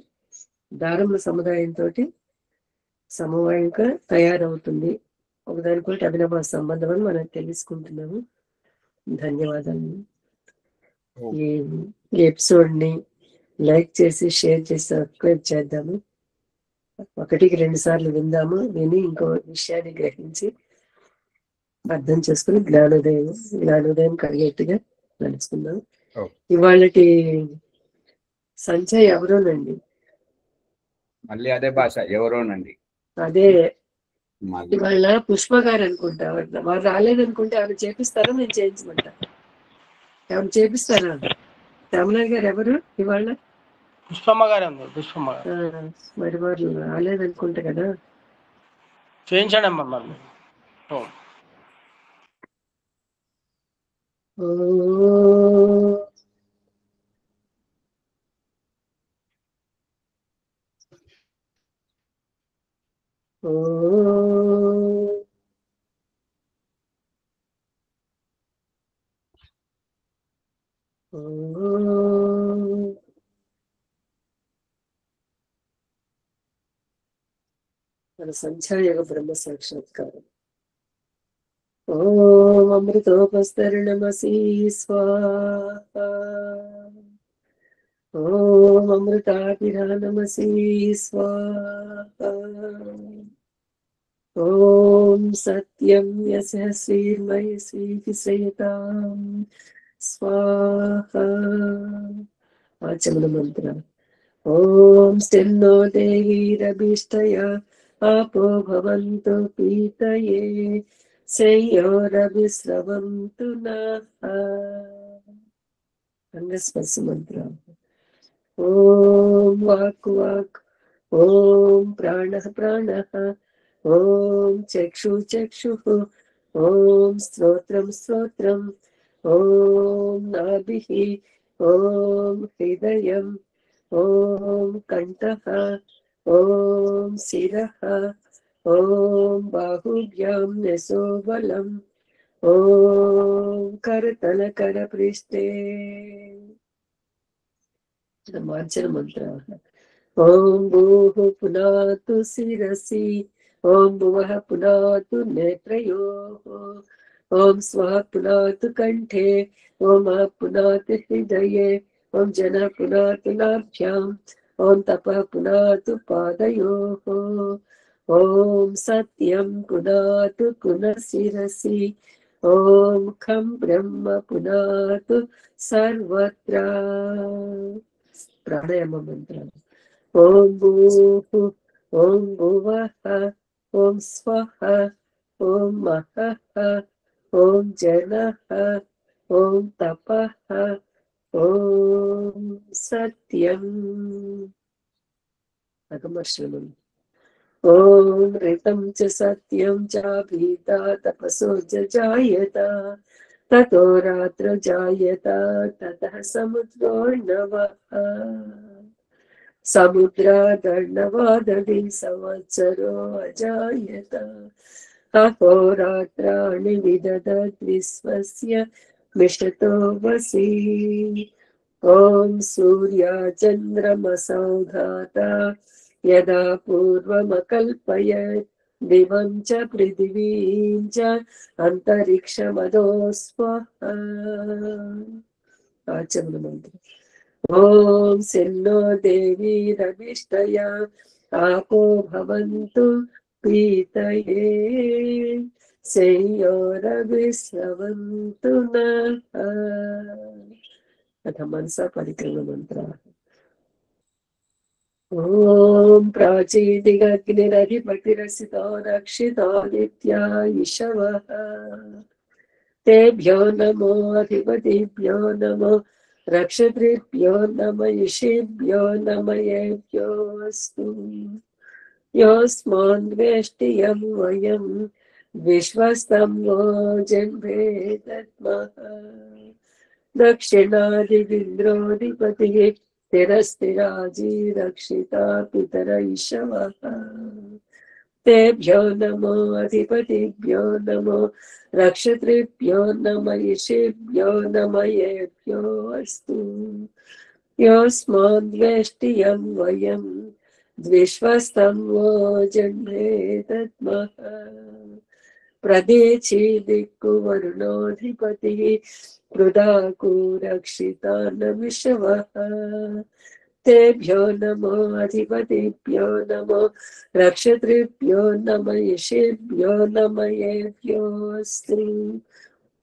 దారముల సముదాయంతో సమవాయంగా తయారవుతుంది. ఒకదానికొకటి అభినవ సంబంధం అని మనం తెలుసుకుంటున్నాము. ధన్యవాదాలు. ఈ ఎపిసోడ్ ని లైక్ చేసి షేర్ చేసి సబ్స్క్రైబ్ చేద్దాము. 1-2 సార్లు విందాము. విని ఇంకో విషయాన్ని గ్రహించి అర్థం చేసుకుని జ్ఞానోదయం కలిగేట్టుగా నడుచుకుందాం. ఇవాళటి సంచయ్ ఎవరోనండి, మళ్ళీ అదే భాష ఎవరోనండి. అదే ఇవాళ పుష్ప గారు అనుకుంటా. వారు రాలేదనుకుంటే ఆమె చేపిస్తారా, నేను చేయించమంటా. ఎవరు చేపిస్తారా? శ్యామలాల్ గారు ఎవరు ఇవాళ? పుష్పమ్మ గారు ఉంది. పుష్పమ్మ గారు మరి వారు రాలేదనుకుంటా కదా, చేయించండి అమ్మ. మళ్ళీ మన సంధ్యాయోగ బ్రహ్మ సాక్షాత్కారం. ఓం అమృతోపస్తరణమసి స్వాహా. ఓం అమృతాభిరానమసి స్వాహా. ఓం సత్యం యశస్వీర్మయ శ్రీతిశ్రయతాం స్వాహా. ఆచమన మంత్ర. ఓం స్థిన్నో దేవీరభిష్టయ ఆపో భవంతు పీతయే శయ్యోరభిస్రవంతు నః. అంగస్పర్శ మంత్ర. ఓం వాక్ వాక్. ఓం ప్రాణః ప్రాణః. ఓం చక్షు చక్షుః. ఓం శ్రోత్రం శ్రోత్రం. ఓం నాభిః. ఓం హృదయం. ఓం కంఠః. ఓం శిరః. ఓం బాహుభ్యాం యశోబలం. ఓం కరతల కర పృష్ఠే. మార్చన మంత్ర. ఓం భూః పునాతు శిరసి. ఓం భువః పునాతు నేత్రయోః. ఓం స్వః పునాతు కంఠే. ఓం పునాతు హృదయే. ఓం జన పునాతు నాభ్యాం. ఓం తపః పునాతు పాదయోః. ఓం సత్యం పునాతు కునశిరసి. ఓం ఖం బ్రహ్మ పునాతు సర్వత్రా. ప్రాణాయామ మంత్రం. ఓం భూః. ఓం భువః. ఓం స్వః. ఓం మహః. ఓం జనః. ఓం తపః. ఓం సత్యం. అగమర్షణం. ఓం రితం చ సత్యం చ భీతా తపసో జాయత. తతో రాత్ర జాయత. తతః సముద్రోర్ణవః. సముద్రాదర్ణవాదవి సంవత్సరో అజాయత. అహోరాత్రాణి విదదత్ విశ్వస్య మిషతో వసి. ఓం సూర్య చంద్రమసౌఘాత యదా పూర్వమకల్పయత్ దివం చ పృథివీం చ అంతరిక్షమదో స్వః. ఆచమన మంత్రం. ఓం శన్నో దేవీరభిష్టయ ఆపో భవంతు పీతయే శయ్యోరభిస్రవంతు నః. అథ మనసా పరిక్రమ మంత్ర. ఓం ప్రాచీదిగగ్నిరధిపతిరసితో రక్షితో నిత్యాయిషవః. తేభ్యో నమో అధిపతిభ్యో నమో రక్షత్రిభ్యో నమ ఇషిభ్యో నమ ఏభ్యోస్తు. योऽस्मान् वेष्टि यं वयं विश्वस्तं वो जन्मे दद्मः दक्षिणादिविन्द्रोऽधिपतिः स्थिरस्थिराजी रक्षिता पितर ईशवः तेभ्यो नमो अधिपतिभ्यो नमो रक्षतृभ्यो नम ईशेभ्यो नम येभ्यो अस्तु योऽस्मान् वेष्टि यं वयं विश्वस्तं वो जन्मे दद्मः प्रदेशे दिक्कु वरुणोऽधिपतिः पृदाकु रक्षिता न विषवः तेभ्यो नमो अधिपतिभ्यो नमो रक्षतृभ्यो नम ईशेभ्यो नम येभ्यो अस्तु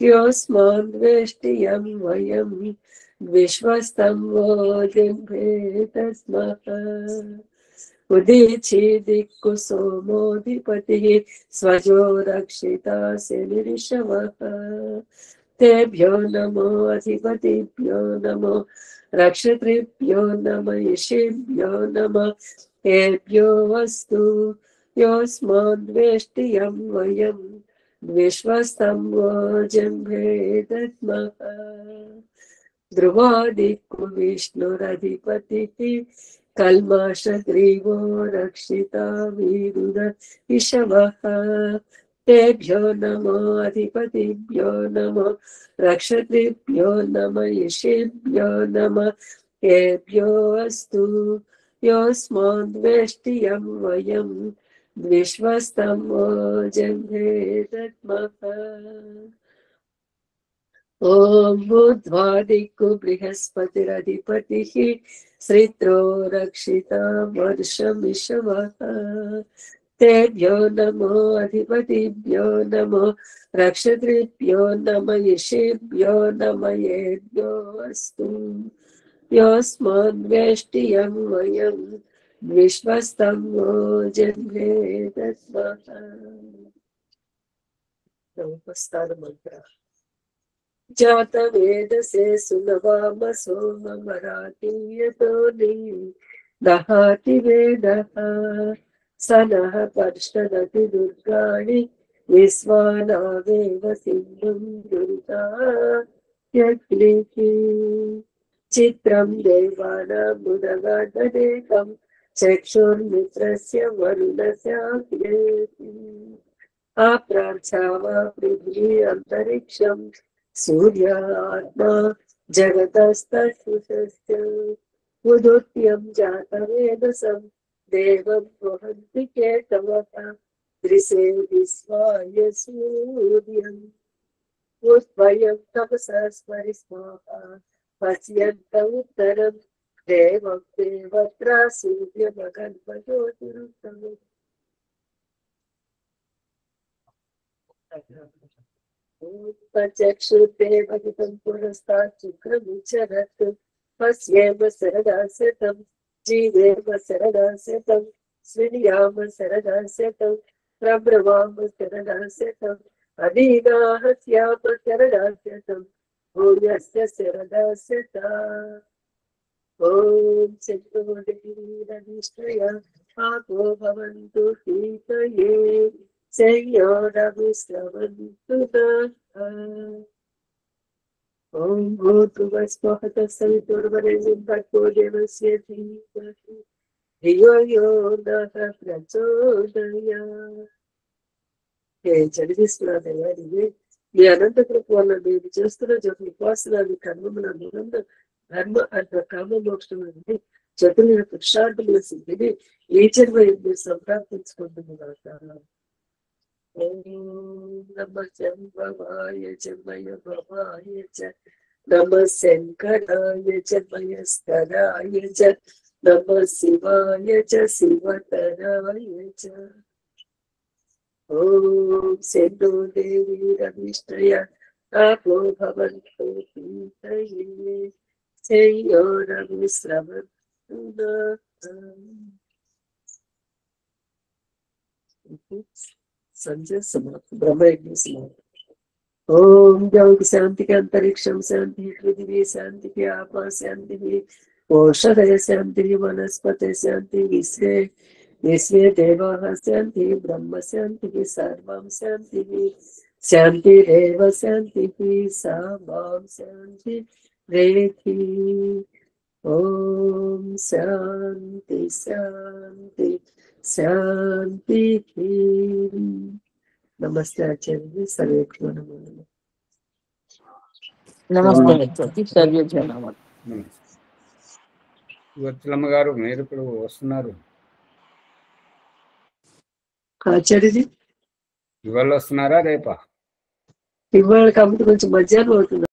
योऽस्मान् वेष्टि यं वयं विश्वस्तं वो जन्मे दद्मः उदीची दिक्कु सोमोऽधिपतिः स्वजो रक्षिता शनिरिषवः तेभ्यो नमो अधिपतिभ्यो नमो रक्षतृभ्यो नम ईशेभ्यो नम येभ्यो अस्तु योऽस्मान् वेष्टि यं वयं विश्वस्तं वो जन्मे दद्मः ध्रुवादिक्कु विष्णुरधिपतिः कल्माषग्रीवो रक्षिता वीरुद इषवः तेभ्यो नमो अधिपतिभ्यो नमो रक्षतृभ्यो नम ईशेभ्यो नम येभ्यो अस्तु योऽस्मान् वेष्टि यं वयं विश्वस्तं वो जन्मे दद्मः ॐ बुद्ध्वादिक्कु बृहस्पतिरधिपतिः श्रित्रो रक्षिता वर्षमिषवः तेभ्यो नमो अधिपतिभ्यो नमो रक्षतृभ्यो नम ईशेभ्यो नम येभ्यो अस्तु योऽस्मान् वेष्टि यं वयं विश्वस्तं वो जन्मे दद्मः नमस्कारमन्त्रः जातवेदसे सुनवाम सोममरातीयतोनि दहाति वेदः स नः पर्षदति दुर्गाणि विश्वानावेव सिन्धुं दुरितात्यग्निः चित्रं देवानामुदगादनेकं चक्षुर्मित्रस्य वरुणस्याग्नेति आप्रार्थ्यावा पृथ्वी अन्तरिक्षं सूर्यात्मा जगतस्तस्य उदुत्यं जातवेदसं देवं वहन्ति केतवः दृशे विश्वाय सूर्यम् उद्वयं तपसा स्मरिस्माः पश्यन्त उत्तरं देवं देवत्रा सूर्यमगन्मज्योतिरुत्तमम् चक्षुर्देवहितं पुरस्तात् शुक्रमुच्चरत् पश्येम शरदास्यतं जीवेम शरदास्यतं श्रीयाम शरदास्यतं प्रब्रवाम शरदास्यतं अदीनाः स्याम शरदास्यतं भूयस्य शरदास्यता ॐ चन्द्रोदीरनिष्ठया आपो भवन्तु शीतये संयोरविश्रवन्तु ॐ भूर्भुवस्वः सवितुर्वरेण्यं भर्गो देवस्य धीमहि धियो यो नः प्रचोदयात् చదివిస్తున్నాను మీ అనంత కృప వల్ల నేను చేస్తున్న జతులు ఉపాసనాన్ని కర్మముల ఆనంద ధర్మ అర్థ కామ మోక్షములని జతుల పురుషార్థముల సిద్ధిని ఏ జన్మ ఎందుకు సంప్రాప్తించుకుంటున్నాను नमः शंभवाय च मय भवाय च नमः शंकराय च मयस्कराय च नमः शिवाय च शिवतराय च ॐ सेनो देवी रविष्टया आपो भवन्तु शीतये संयोरविश्रवन्तु नः संजय समाप्त ब्रह्मयज्ञ समाप्त ओम ज्योति शांति के अंतरिक्षम शांति पृथ्वी शांति के आपा शांति औषधय शांति वनस्पति शांति विश्व విశ్వే దేవాః శాంతి బ్రహ్మ శాంతి సర్వం శాంతి శాంతిరేవ శాంతి సా మాం శాంతి రేతి. ఓం శాంతి శాంతి శాంతి. నమస్తే ఆచార్య. సర్వేక్షణము. నమస్తే సర్వేజనము. వత్సలమ్మ గారు మీరు ఇప్పుడు వస్తున్నారు ఆచార్యజీ ఇవాళ వస్తున్నారా రేపా? ఇవాళ కాబట్టి కొంచెం మధ్యాహ్నం అవుతుంది.